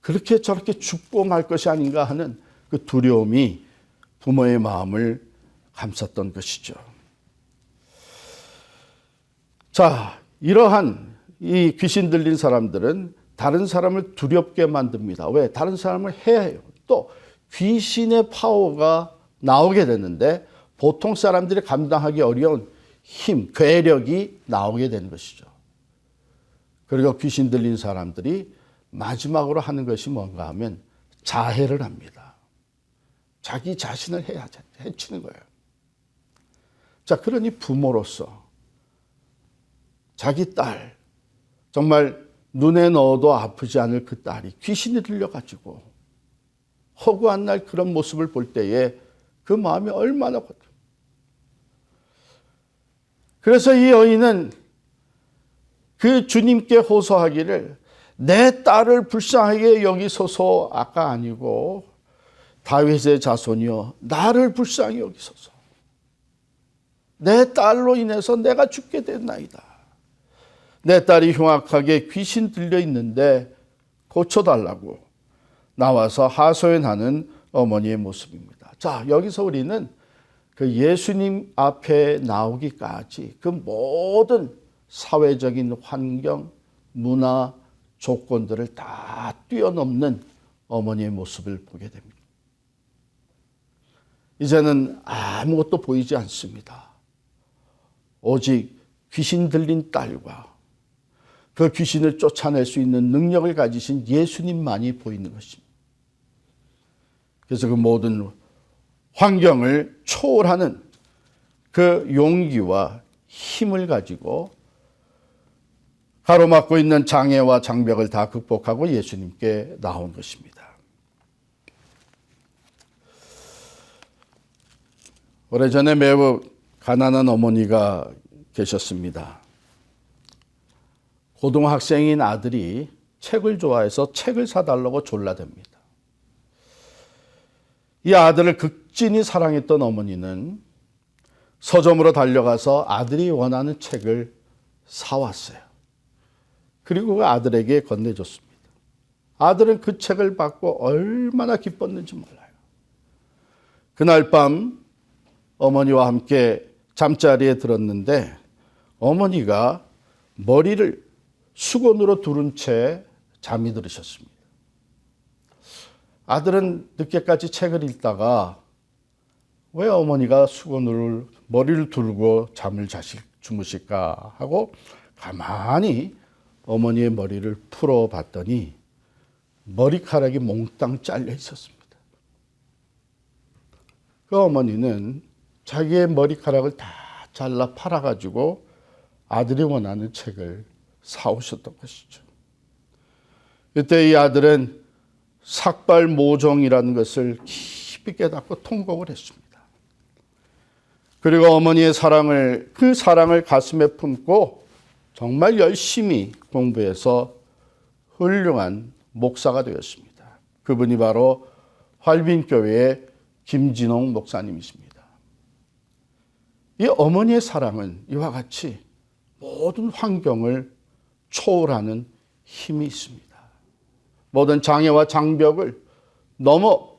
그렇게 저렇게 죽고 말 것이 아닌가 하는 그 두려움이 부모의 마음을 감쌌던 것이죠. 자, 이러한 이 귀신 들린 사람들은 다른 사람을 두렵게 만듭니다. 왜? 다른 사람을 해야 해요. 또 귀신의 파워가 나오게 되는데 보통 사람들이 감당하기 어려운 힘, 괴력이 나오게 되는 것이죠. 그리고 귀신 들린 사람들이 마지막으로 하는 것이 뭔가 하면 자해를 합니다. 자기 자신을 해치는 거예요. 자, 그러니 부모로서 자기 딸, 정말 눈에 넣어도 아프지 않을 그 딸이 귀신이 들려가지고 허구한 날 그런 모습을 볼 때에 그 마음이 얼마나 고통. 그래서 이 여인은 그 주님께 호소하기를 내 딸을 불쌍하게 여기소서가 아니고 다윗의 자손이여 나를 불쌍히 여기소서. 내 딸로 인해서 내가 죽게 됐나이다. 내 딸이 흉악하게 귀신 들려 있는데 고쳐달라고 나와서 하소연하는 어머니의 모습입니다. 자, 여기서 우리는 그 예수님 앞에 나오기까지 그 모든 사회적인 환경, 문화, 조건들을 다 뛰어넘는 어머니의 모습을 보게 됩니다. 이제는 아무것도 보이지 않습니다. 오직 귀신 들린 딸과 그 귀신을 쫓아낼 수 있는 능력을 가지신 예수님만이 보이는 것입니다. 그래서 그 모든 환경을 초월하는 그 용기와 힘을 가지고 가로막고 있는 장애와 장벽을 다 극복하고 예수님께 나온 것입니다. 오래전에 매우 가난한 어머니가 계셨습니다. 고등학생인 아들이 책을 좋아해서 책을 사달라고 졸라댑니다. 이 아들을 극진히 사랑했던 어머니는 서점으로 달려가서 아들이 원하는 책을 사왔어요. 그리고 그 아들에게 건네줬습니다. 아들은 그 책을 받고 얼마나 기뻤는지 몰라요. 그날 밤 어머니와 함께 잠자리에 들었는데 어머니가 머리를 수건으로 두른 채 잠이 들으셨습니다. 아들은 늦게까지 책을 읽다가 왜 어머니가 수건으로 머리를 두르고 잠을 주무실까 하고 가만히 어머니의 머리를 풀어봤더니 머리카락이 몽땅 잘려 있었습니다. 그 어머니는 자기의 머리카락을 다 잘라 팔아가지고 아들이 원하는 책을 사오셨던 것이죠. 그때 이 아들은 삭발모종이라는 것을 깊이 깨닫고 통곡을 했습니다. 그리고 어머니의 그 사랑을 가슴에 품고 정말 열심히 공부해서 훌륭한 목사가 되었습니다. 그분이 바로 활빈교회의 김진홍 목사님이십니다. 이 어머니의 사랑은 이와 같이 모든 환경을 초월하는 힘이 있습니다. 모든 장애와 장벽을 넘어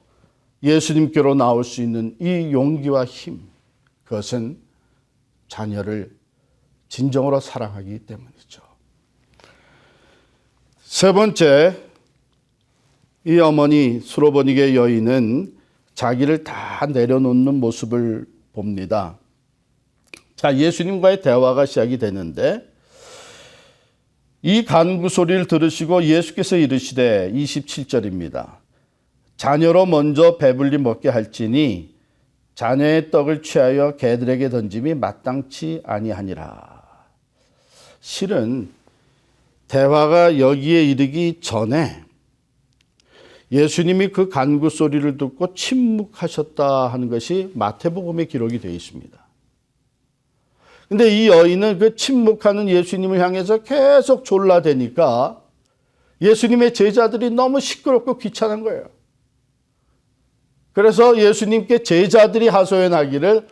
예수님께로 나올 수 있는 이 용기와 힘, 그것은 자녀를 진정으로 사랑하기 때문이죠. 세 번째, 이 어머니 수로보니게 여인은 자기를 다 내려놓는 모습을 봅니다. 자, 예수님과의 대화가 시작이 되는데 이 간구 소리를 들으시고 예수께서 이르시되 27절입니다. 자녀로 먼저 배불리 먹게 할지니 자녀의 떡을 취하여 개들에게 던짐이 마땅치 아니하니라. 실은 대화가 여기에 이르기 전에 예수님이 그 간구 소리를 듣고 침묵하셨다 하는 것이 마태복음에 기록이 되어 있습니다. 근데 이 여인은 그 침묵하는 예수님을 향해서 계속 졸라대니까 예수님의 제자들이 너무 시끄럽고 귀찮은 거예요. 그래서 예수님께 제자들이 하소연하기를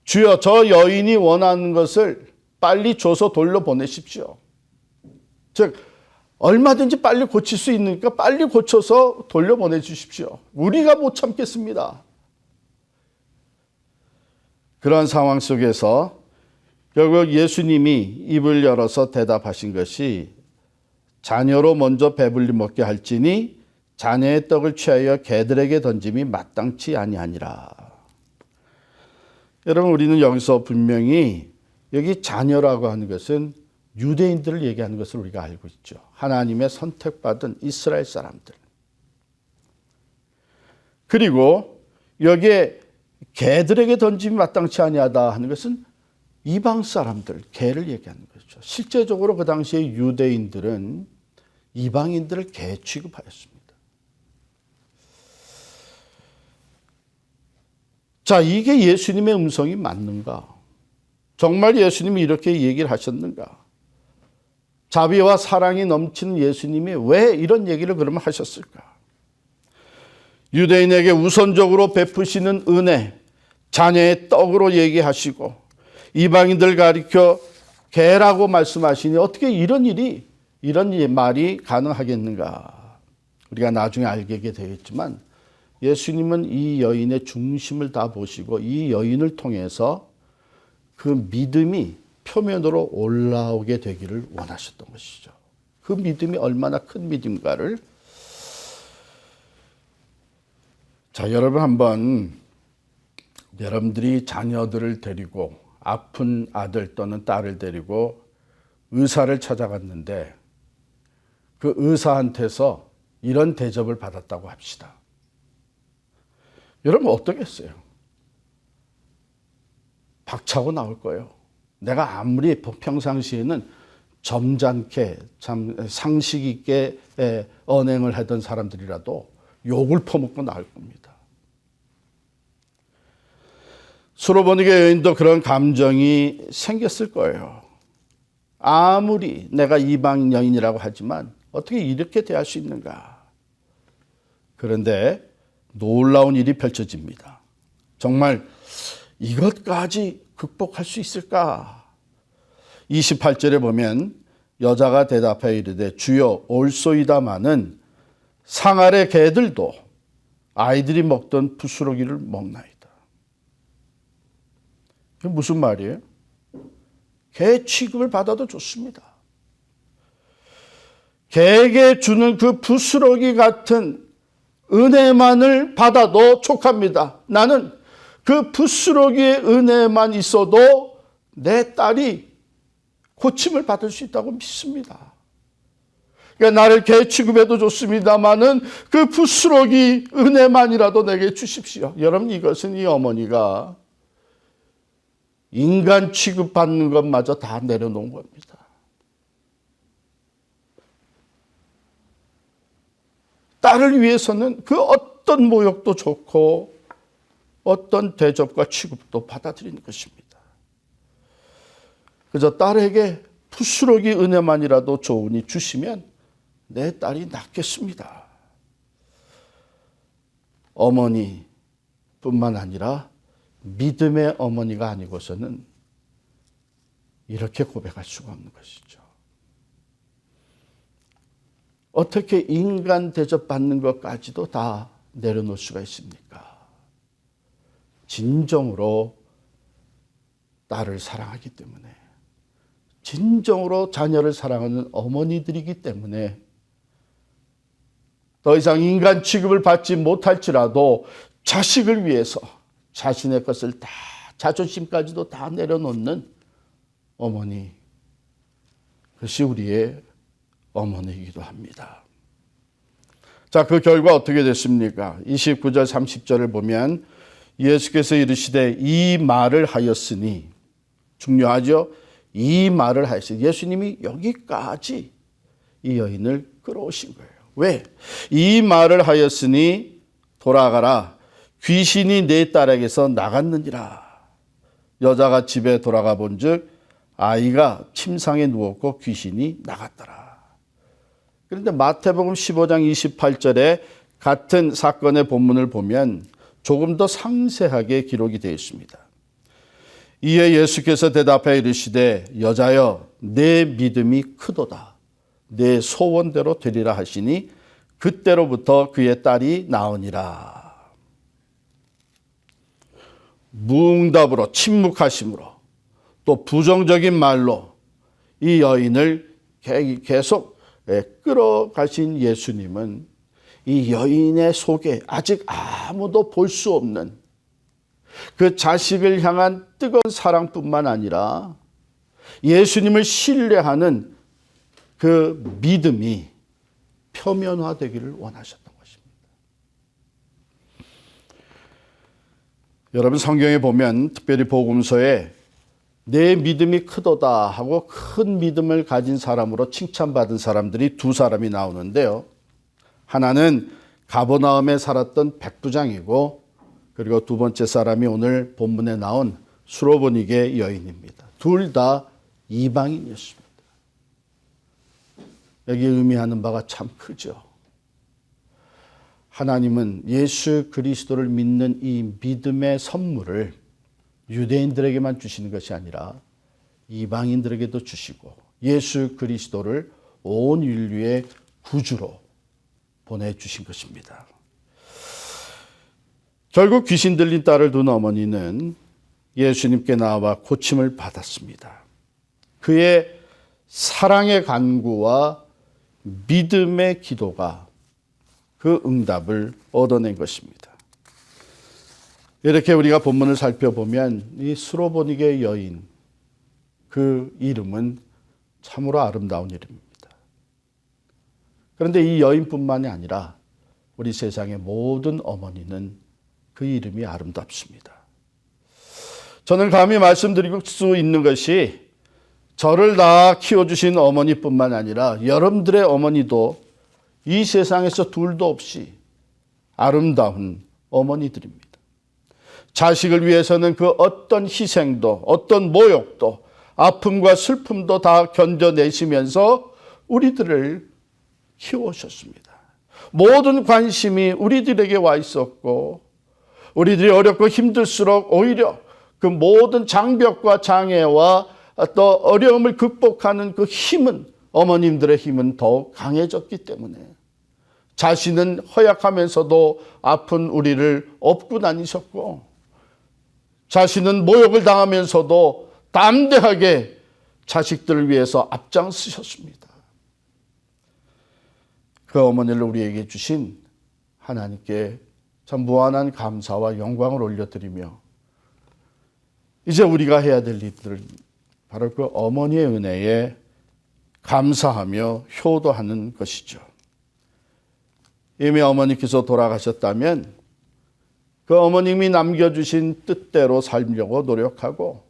주여 저 여인이 원하는 것을 빨리 줘서 돌려보내십시오. 즉 얼마든지 빨리 고칠 수 있으니까 빨리 고쳐서 돌려보내주십시오. 우리가 못 참겠습니다. 그런 상황 속에서 결국 예수님이 입을 열어서 대답하신 것이 자녀로 먼저 배불리 먹게 할지니 자녀의 떡을 취하여 개들에게 던짐이 마땅치 아니하니라. 여러분 우리는 여기서 분명히 여기 자녀라고 하는 것은 유대인들을 얘기하는 것을 우리가 알고 있죠. 하나님의 선택받은 이스라엘 사람들. 그리고 여기에 개들에게 던짐이 마땅치 아니하다 하는 것은 이방 사람들, 개를 얘기하는 거죠. 실제적으로 그 당시에 유대인들은 이방인들을 개 취급하였습니다. 자, 이게 예수님의 음성이 맞는가? 정말 예수님이 이렇게 얘기를 하셨는가? 자비와 사랑이 넘치는 예수님이 왜 이런 얘기를 그러면 하셨을까? 유대인에게 우선적으로 베푸시는 은혜, 자녀의 떡으로 얘기하시고 이방인들 가리켜 개라고 말씀하시니 어떻게 이런 말이 가능하겠는가? 우리가 나중에 알게 되겠지만 예수님은 이 여인의 중심을 다 보시고 이 여인을 통해서 그 믿음이 표면으로 올라오게 되기를 원하셨던 것이죠. 그 믿음이 얼마나 큰 믿음가를. 자, 여러분 한번 여러분들이 자녀들을 데리고 아픈 아들 또는 딸을 데리고 의사를 찾아갔는데 그 의사한테서 이런 대접을 받았다고 합시다. 여러분 어떠겠어요? 박차고 나올 거예요. 내가 아무리 평상시에는 점잖게 참 상식 있게 언행을 하던 사람들이라도 욕을 퍼먹고 나올 겁니다. 수로보니게 여인도 그런 감정이 생겼을 거예요. 아무리 내가 이방 여인이라고 하지만 어떻게 이렇게 대할 수 있는가? 그런데 놀라운 일이 펼쳐집니다. 정말 이것까지 극복할 수 있을까? 28절에 보면 여자가 대답하여 이르되 주여 올소이다마는 상 아래 개들도 아이들이 먹던 부스러기를 먹나이다. 이게 무슨 말이에요? 개 취급을 받아도 좋습니다. 개에게 주는 그 부스러기 같은 은혜만을 받아도 족합니다. 나는 그 부스러기의 은혜만 있어도 내 딸이 고침을 받을 수 있다고 믿습니다. 그러니까 나를 개 취급해도 좋습니다만은 그 부스러기 은혜만이라도 내게 주십시오. 여러분 이것은 이 어머니가 인간 취급받는 것마저 다 내려놓은 겁니다. 딸을 위해서는 그 어떤 모욕도 좋고 어떤 대접과 취급도 받아들이는 것입니다. 그저 딸에게 부스러기 은혜만이라도 좋으니 주시면 내 딸이 낫겠습니다. 어머니뿐만 아니라 믿음의 어머니가 아니고서는 이렇게 고백할 수가 없는 것이죠. 어떻게 인간 대접받는 것까지도 다 내려놓을 수가 있습니까? 진정으로 딸을 사랑하기 때문에, 진정으로 자녀를 사랑하는 어머니들이기 때문에 더 이상 인간 취급을 받지 못할지라도 자식을 위해서 자신의 것을 다, 자존심까지도 다 내려놓는 어머니, 그것이 우리의 어머니이기도 합니다. 자, 그 결과 어떻게 됐습니까? 29절 30절을 보면 예수께서 이르시되 이 말을 하였으니, 중요하죠? 이 말을 하였으니 예수님이 여기까지 이 여인을 끌어오신 거예요. 왜? 이 말을 하였으니 돌아가라, 귀신이 내 딸에게서 나갔느니라. 여자가 집에 돌아가 본즉 아이가 침상에 누웠고 귀신이 나갔더라. 그런데 마태복음 15장 28절에 같은 사건의 본문을 보면 조금 더 상세하게 기록이 되어 있습니다. 이에 예수께서 대답하여 이르시되 여자여 내 믿음이 크도다. 내 소원대로 되리라 하시니 그때로부터 그의 딸이 나으니라. 무응답으로, 침묵하심으로, 또 부정적인 말로 이 여인을 계속 끌어가신 예수님은 이 여인의 속에 아직 아무도 볼 수 없는 그 자식을 향한 뜨거운 사랑뿐만 아니라 예수님을 신뢰하는 그 믿음이 표면화되기를 원하셨던 것입니다. 여러분 성경에 보면 특별히 복음서에 내 믿음이 크도다 하고 큰 믿음을 가진 사람으로 칭찬받은 사람들이 두 사람이 나오는데요. 하나는 가버나움에 살았던 백부장이고, 그리고 두 번째 사람이 오늘 본문에 나온 수로보니게 여인입니다. 둘 다 이방인이었습니다. 여기 의미하는 바가 참 크죠. 하나님은 예수 그리스도를 믿는 이 믿음의 선물을 유대인들에게만 주시는 것이 아니라 이방인들에게도 주시고 예수 그리스도를 온 인류의 구주로 보내주신 것입니다. 결국 귀신 들린 딸을 둔 어머니는 예수님께 나와 고침을 받았습니다. 그의 사랑의 간구와 믿음의 기도가 그 응답을 얻어낸 것입니다. 이렇게 우리가 본문을 살펴보면 이 수로보니게 여인, 그 이름은 참으로 아름다운 이름입니다. 그런데 이 여인뿐만이 아니라 우리 세상의 모든 어머니는 그 이름이 아름답습니다. 저는 감히 말씀드릴 수 있는 것이 저를 낳아 키워주신 어머니뿐만 아니라 여러분들의 어머니도 이 세상에서 둘도 없이 아름다운 어머니들입니다. 자식을 위해서는 그 어떤 희생도, 어떤 모욕도, 아픔과 슬픔도 다 견뎌내시면서 우리들을 키워오셨습니다. 모든 관심이 우리들에게 와 있었고, 우리들이 어렵고 힘들수록 오히려 그 모든 장벽과 장애와 또 어려움을 극복하는 그 힘은, 어머님들의 힘은 더욱 강해졌기 때문에 자신은 허약하면서도 아픈 우리를 업고 다니셨고, 자신은 모욕을 당하면서도 담대하게 자식들을 위해서 앞장서셨습니다. 그 어머니를 우리에게 주신 하나님께 참 무한한 감사와 영광을 올려드리며, 이제 우리가 해야 될 일들은 바로 그 어머니의 은혜에 감사하며 효도하는 것이죠. 이미 어머니께서 돌아가셨다면 그 어머님이 남겨주신 뜻대로 살려고 노력하고,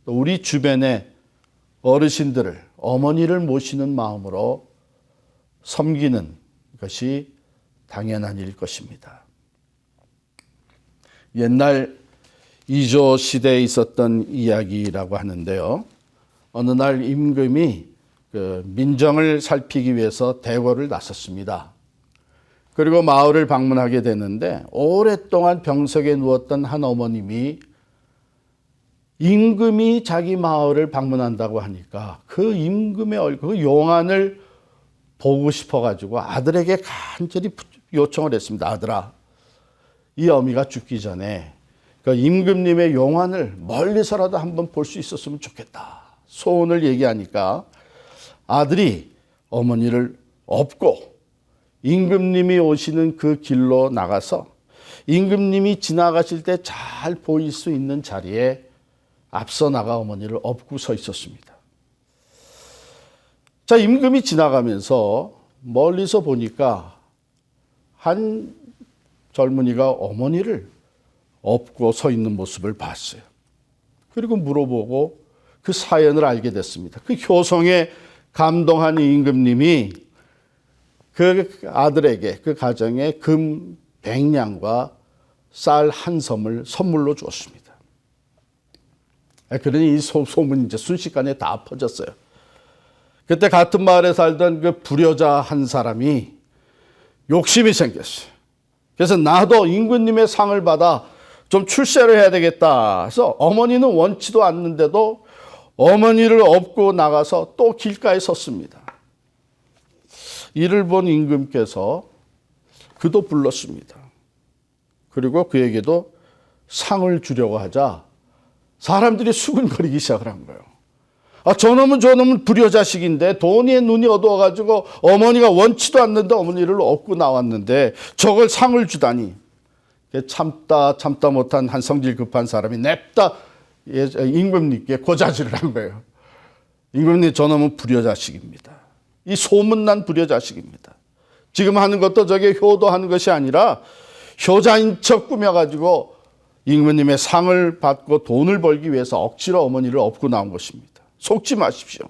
또 우리 주변의 어르신들을, 어머니를 모시는 마음으로 섬기는 것이 당연한 일일 것입니다. 옛날 이조 시대에 있었던 이야기라고 하는데요. 어느 날 임금이 그 민정을 살피기 위해서 대궐을 나섰습니다. 그리고 마을을 방문하게 되는데, 오랫동안 병석에 누웠던 한 어머님이 임금이 자기 마을을 방문한다고 하니까 그 임금의 얼굴, 그 용안을 보고 싶어가지고 아들에게 간절히 요청을 했습니다. 아들아, 이 어미가 죽기 전에 그 임금님의 용안을 멀리서라도 한번 볼 수 있었으면 좋겠다. 소원을 얘기하니까 아들이 어머니를 업고 임금님이 오시는 그 길로 나가서 임금님이 지나가실 때 잘 보일 수 있는 자리에 앞서 나가 어머니를 업고 서 있었습니다. 자, 임금이 지나가면서 멀리서 보니까 한 젊은이가 어머니를 업고 서 있는 모습을 봤어요. 그리고 물어보고 그 사연을 알게 됐습니다. 그 효성에 감동한 임금님이 그 아들에게, 그 가정에 금 100냥과 쌀 한 섬을 선물로 주었습니다. 그러니 이 소문이 이제 순식간에 다 퍼졌어요. 그때 같은 마을에 살던 그 불효자 한 사람이 욕심이 생겼어요. 그래서 나도 임금님의 상을 받아 좀 출세를 해야 되겠다 해서 어머니는 원치도 않는데도 어머니를 업고 나가서 또 길가에 섰습니다. 이를 본 임금께서 그도 불렀습니다. 그리고 그에게도 상을 주려고 하자 사람들이 수근거리기 시작을 한 거예요. 아, 저놈은 불효자식인데 돈에 눈이 어두워가지고 어머니가 원치도 않는데 어머니를 업고 나왔는데 저걸 상을 주다니. 참다 못한 한 성질 급한 사람이 냅다 임금님께 고자질을 한 거예요. 임금님, 저놈은 불효자식입니다. 이 소문난 불효자식입니다. 지금 하는 것도 저게 효도하는 것이 아니라 효자인 척 꾸며가지고 임금님의 상을 받고 돈을 벌기 위해서 억지로 어머니를 업고 나온 것입니다. 속지 마십시오.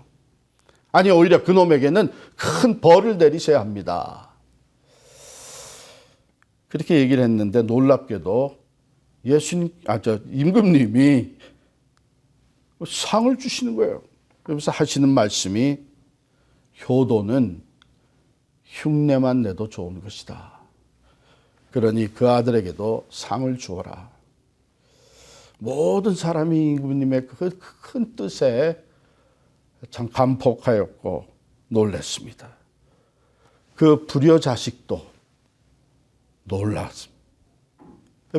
아니, 오히려 그놈에게는 큰 벌을 내리셔야 합니다. 그렇게 얘기를 했는데 놀랍게도 임금님이 상을 주시는 거예요. 그러면서 하시는 말씀이 효도는 흉내만 내도 좋은 것이다. 그러니 그 아들에게도 상을 주어라. 모든 사람이 임금님의 그 큰 뜻에 참 감폭하였고 놀랐습니다. 그 불효 자식도 놀랐습니다.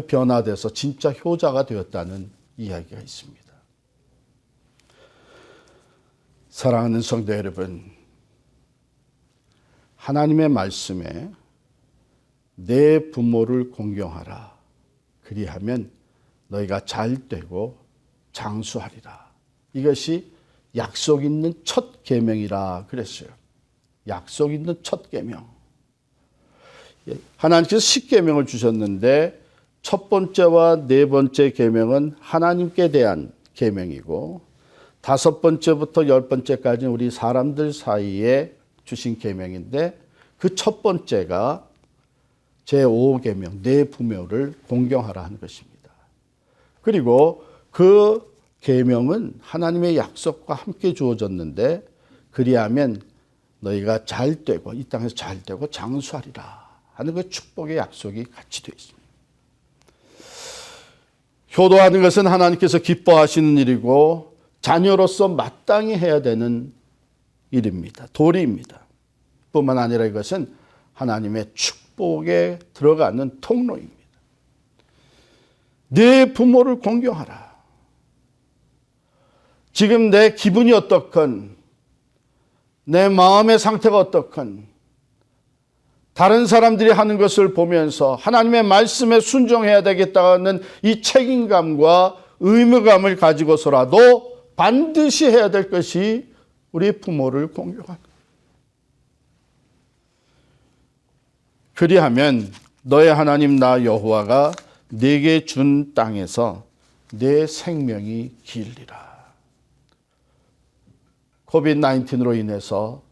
변화돼서 진짜 효자가 되었다는 이야기가 있습니다. 사랑하는 성도 여러분, 하나님의 말씀에 내 부모를 공경하라. 그리하면 너희가 잘 되고 장수하리라. 이것이 약속 있는 첫 계명이라 그랬어요. 약속 있는 첫 계명. 하나님께서 10계명을 주셨는데 첫 번째와 네 번째 계명은 하나님께 대한 계명이고 5번째부터 10번째까지는 우리 사람들 사이에 주신 계명인데 그 첫 번째가 제5계명 내 부모를 공경하라 하는 것입니다. 그리고 그 계명은 하나님의 약속과 함께 주어졌는데 그리하면 너희가 잘 되고 이 땅에서 잘 되고 장수하리라 하는 그 축복의 약속이 같이 되어 있습니다. 효도하는 것은 하나님께서 기뻐하시는 일이고 자녀로서 마땅히 해야 되는 일입니다. 도리입니다. 뿐만 아니라 이것은 하나님의 축복에 들어가는 통로입니다. 내 부모를 공경하라. 지금 내 기분이 어떻건 내 마음의 상태가 어떻건 다른 사람들이 하는 것을 보면서 하나님의 말씀에 순종해야 되겠다는 이 책임감과 의무감을 가지고서라도 반드시 해야 될 것이 우리 부모를 공경하는 것. 그리하면 너의 하나님 나 여호와가 네게 준 땅에서 내 생명이 길리라. 코비드-19으로 인해서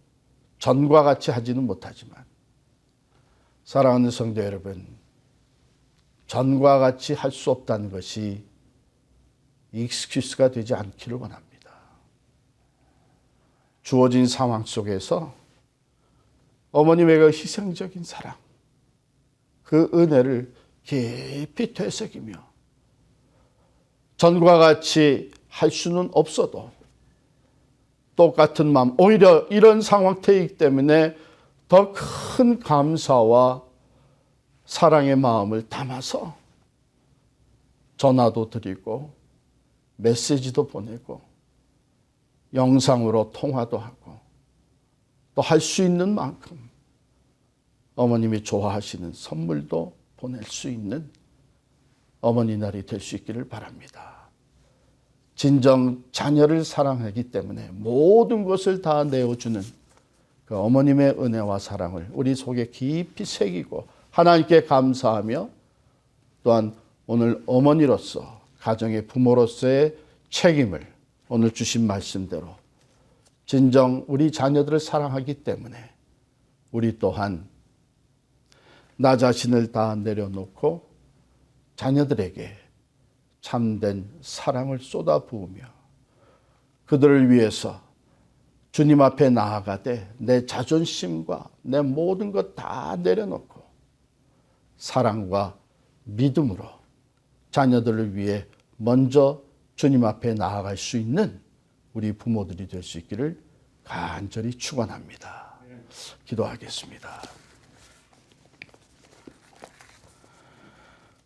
전과 같이 하지는 못하지만 사랑하는 성도 여러분, 전과 같이 할 수 없다는 것이 익스큐스가 되지 않기를 원합니다. 주어진 상황 속에서 어머님의 그 희생적인 사랑, 그 은혜를 깊이 되새기며 전과 같이 할 수는 없어도 똑같은 마음, 오히려 이런 상황태이기 때문에 더 큰 감사와 사랑의 마음을 담아서 전화도 드리고 메시지도 보내고 영상으로 통화도 하고 또 할 수 있는 만큼 어머님이 좋아하시는 선물도 보낼 수 있는 어머니 날이 될 수 있기를 바랍니다. 진정 자녀를 사랑하기 때문에 모든 것을 다 내어주는 그 어머님의 은혜와 사랑을 우리 속에 깊이 새기고 하나님께 감사하며 또한 오늘 어머니로서 가정의 부모로서의 책임을 오늘 주신 말씀대로 진정 우리 자녀들을 사랑하기 때문에 우리 또한 나 자신을 다 내려놓고 자녀들에게 참된 사랑을 쏟아부으며 그들을 위해서 주님 앞에 나아가되 내 자존심과 내 모든 것 다 내려놓고 사랑과 믿음으로 자녀들을 위해 먼저 주님 앞에 나아갈 수 있는 우리 부모들이 될 수 있기를 간절히 축원합니다. 기도하겠습니다.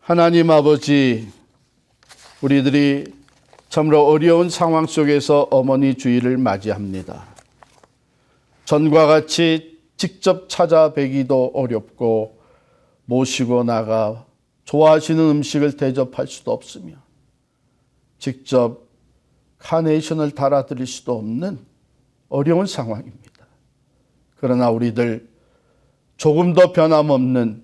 하나님 아버지, 우리들이 참으로 어려운 상황 속에서 어머니 주일을 맞이합니다. 전과 같이 직접 찾아뵈기도 어렵고 모시고 나가 좋아하시는 음식을 대접할 수도 없으며 직접 카네이션을 달아드릴 수도 없는 어려운 상황입니다. 그러나 우리들 조금 더 변함없는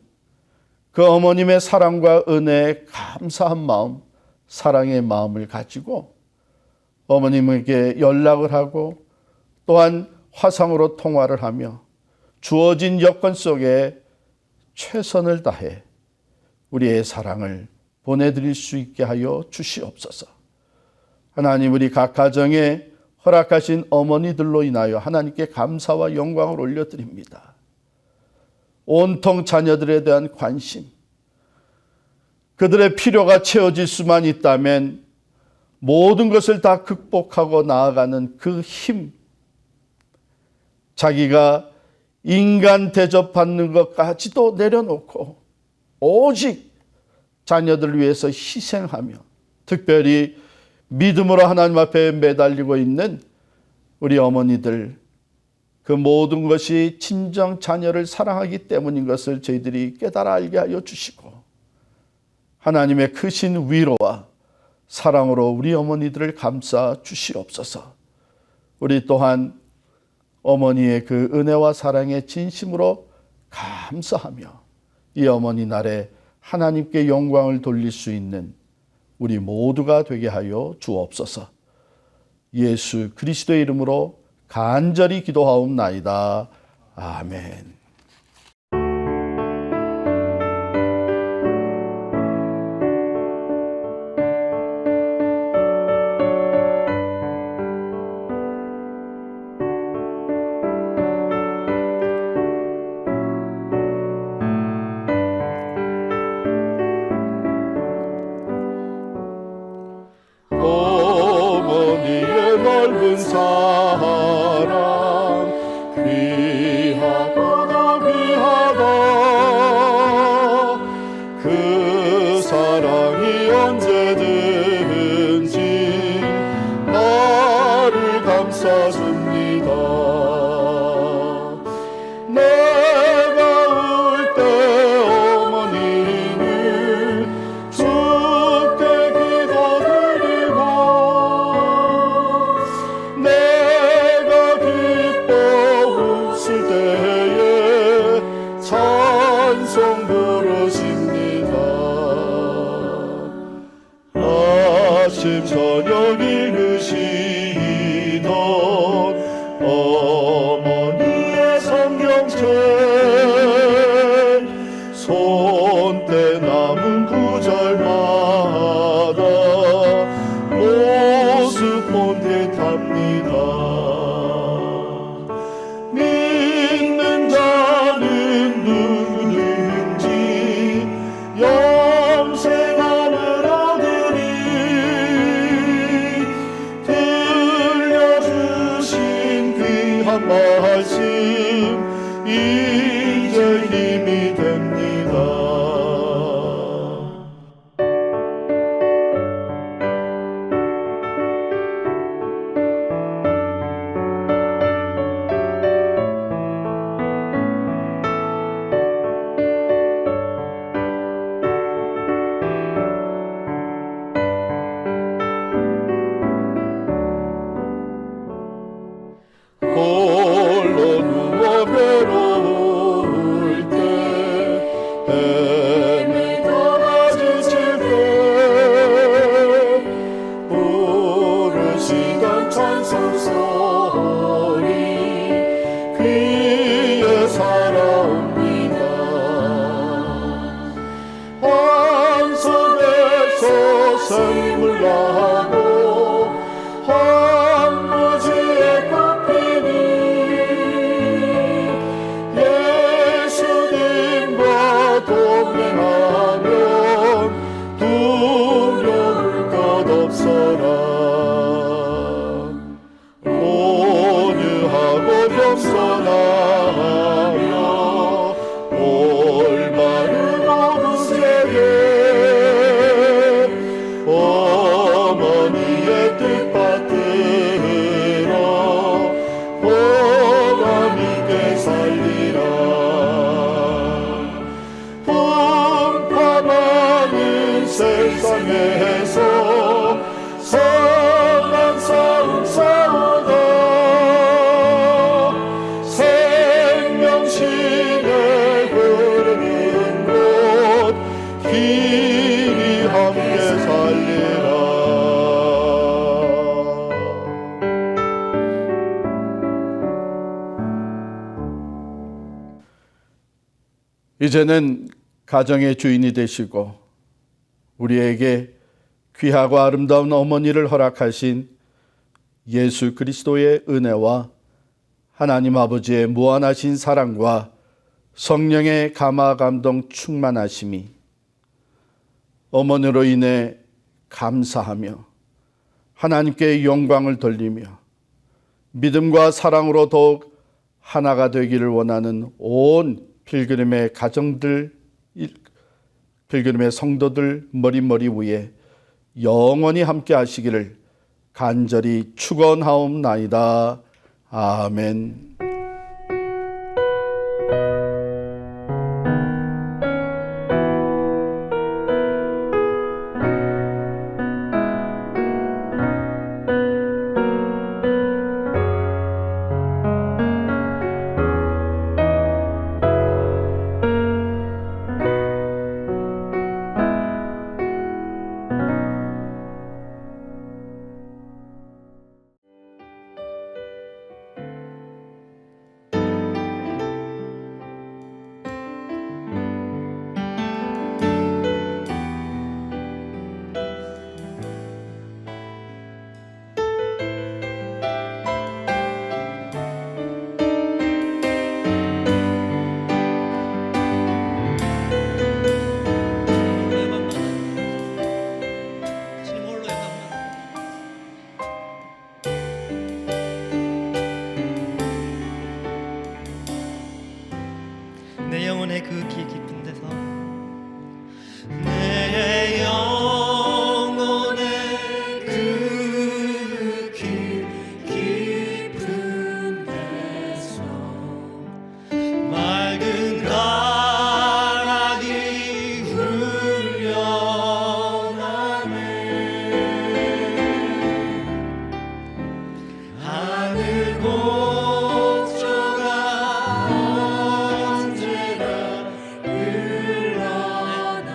그 어머님의 사랑과 은혜에 감사한 마음, 사랑의 마음을 가지고 어머님에게 연락을 하고 또한 화상으로 통화를 하며 주어진 여건 속에 최선을 다해 우리의 사랑을 보내드릴 수 있게 하여 주시옵소서. 하나님, 우리 각 가정에 허락하신 어머니들로 인하여 하나님께 감사와 영광을 올려드립니다. 온통 자녀들에 대한 관심, 그들의 필요가 채워질 수만 있다면 모든 것을 다 극복하고 나아가는 그 힘, 자기가 인간 대접받는 것까지도 내려놓고 오직 자녀들을 위해서 희생하며 특별히 믿음으로 하나님 앞에 매달리고 있는 우리 어머니들, 그 모든 것이 친정 자녀를 사랑하기 때문인 것을 저희들이 깨달아 알게 하여 주시고 하나님의 크신 위로와 사랑으로 우리 어머니들을 감싸 주시옵소서. 우리 또한 어머니의 그 은혜와 사랑에 진심으로 감사하며 이 어머니 날에 하나님께 영광을 돌릴 수 있는 우리 모두가 되게 하여 주옵소서. 예수 그리스도의 이름으로 간절히 기도하옵나이다. 아멘. 어머니의 넓은 사랑 귀하고도 귀하다. 그 사랑이 언제든지 나를 감싸줍니다. 내가 울 때 어머니는 주께 기도드리고 내가 기뻐 웃을 때에 찬송 부르십니다. 아침 저녁 읽으시던 어머니의 성경책 손때 남은 구절마다 모습 본 듯합니다. 믿는 자는 누구든지 영생함을 얻으리. 들려주신 귀한 말씀 이제 힘이 됩니다. 홀로 누워 괴로울 때 헤매다 마주칠 때 부르시던 찬송 소리 귀에 살아옵니다. 한 손에서 샘물 나고 한 무지에 꽃피니 예수님과 동행 이제는 가정의 주인이 되시고 우리에게 귀하고 아름다운 어머니를 허락하신 예수 그리스도의 은혜와 하나님 아버지의 무한하신 사랑과 성령의 감화 감동 충만하심이 어머니로 인해 감사하며 하나님께 영광을 돌리며 믿음과 사랑으로 더욱 하나가 되기를 원하는 온 필그림의 가정들, 필그림의 성도들 머리 위에 영원히 함께 하시기를 간절히 축원하옵나이다. 아멘. 내 영혼의 그 깊은 데서 내 영혼의 그 깊은 데서 맑은 가락이 흘려나네 하늘 곡조가 언제나 흘러나네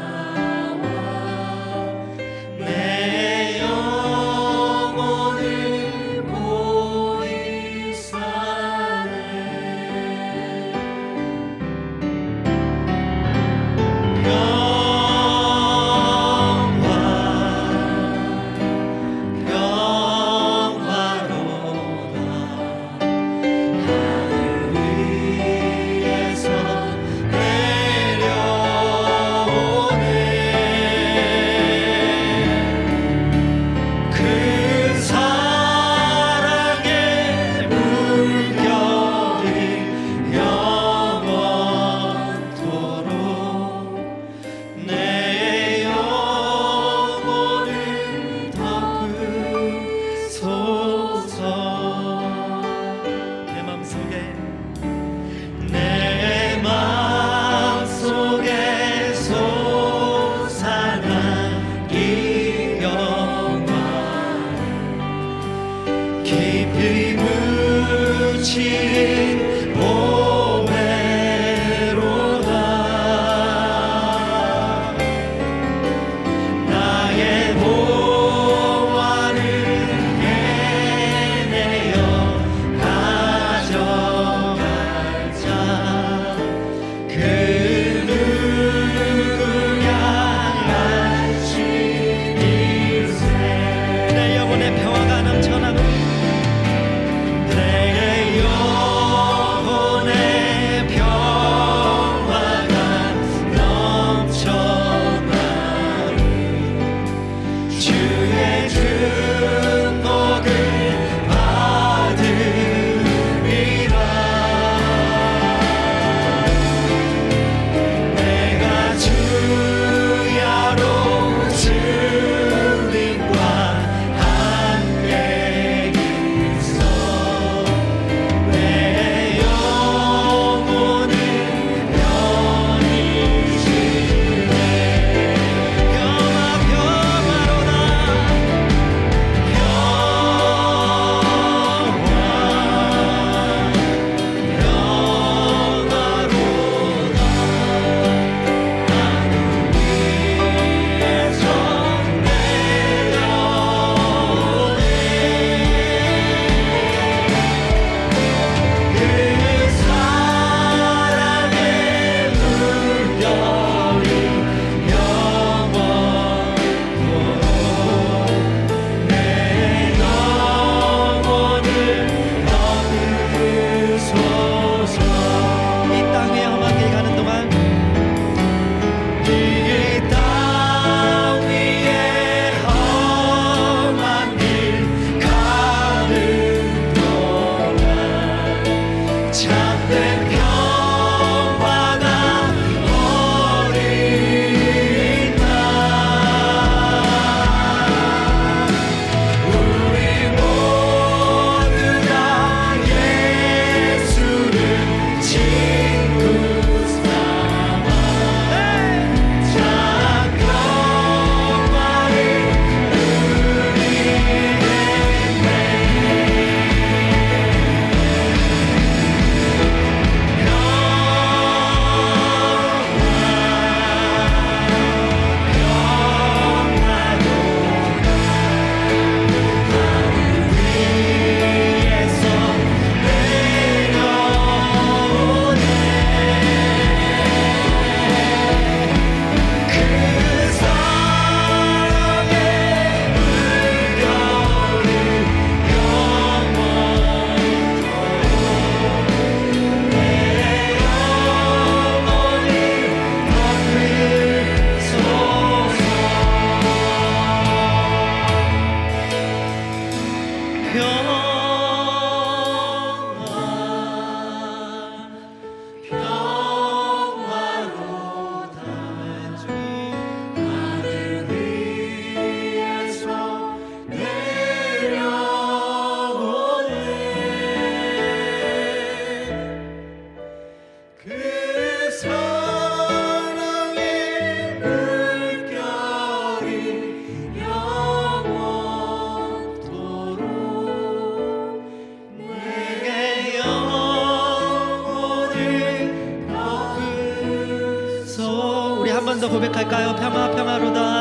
주옵소서. 우리 한 번 더 고백할까요? 평화 평화로다.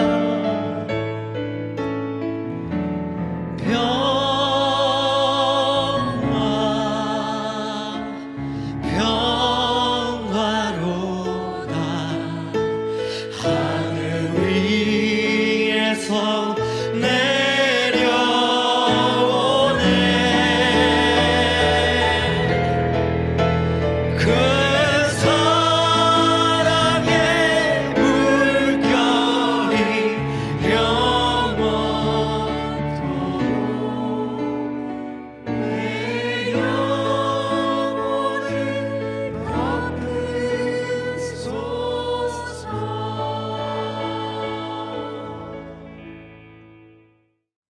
평화로다. 하늘 위에서 내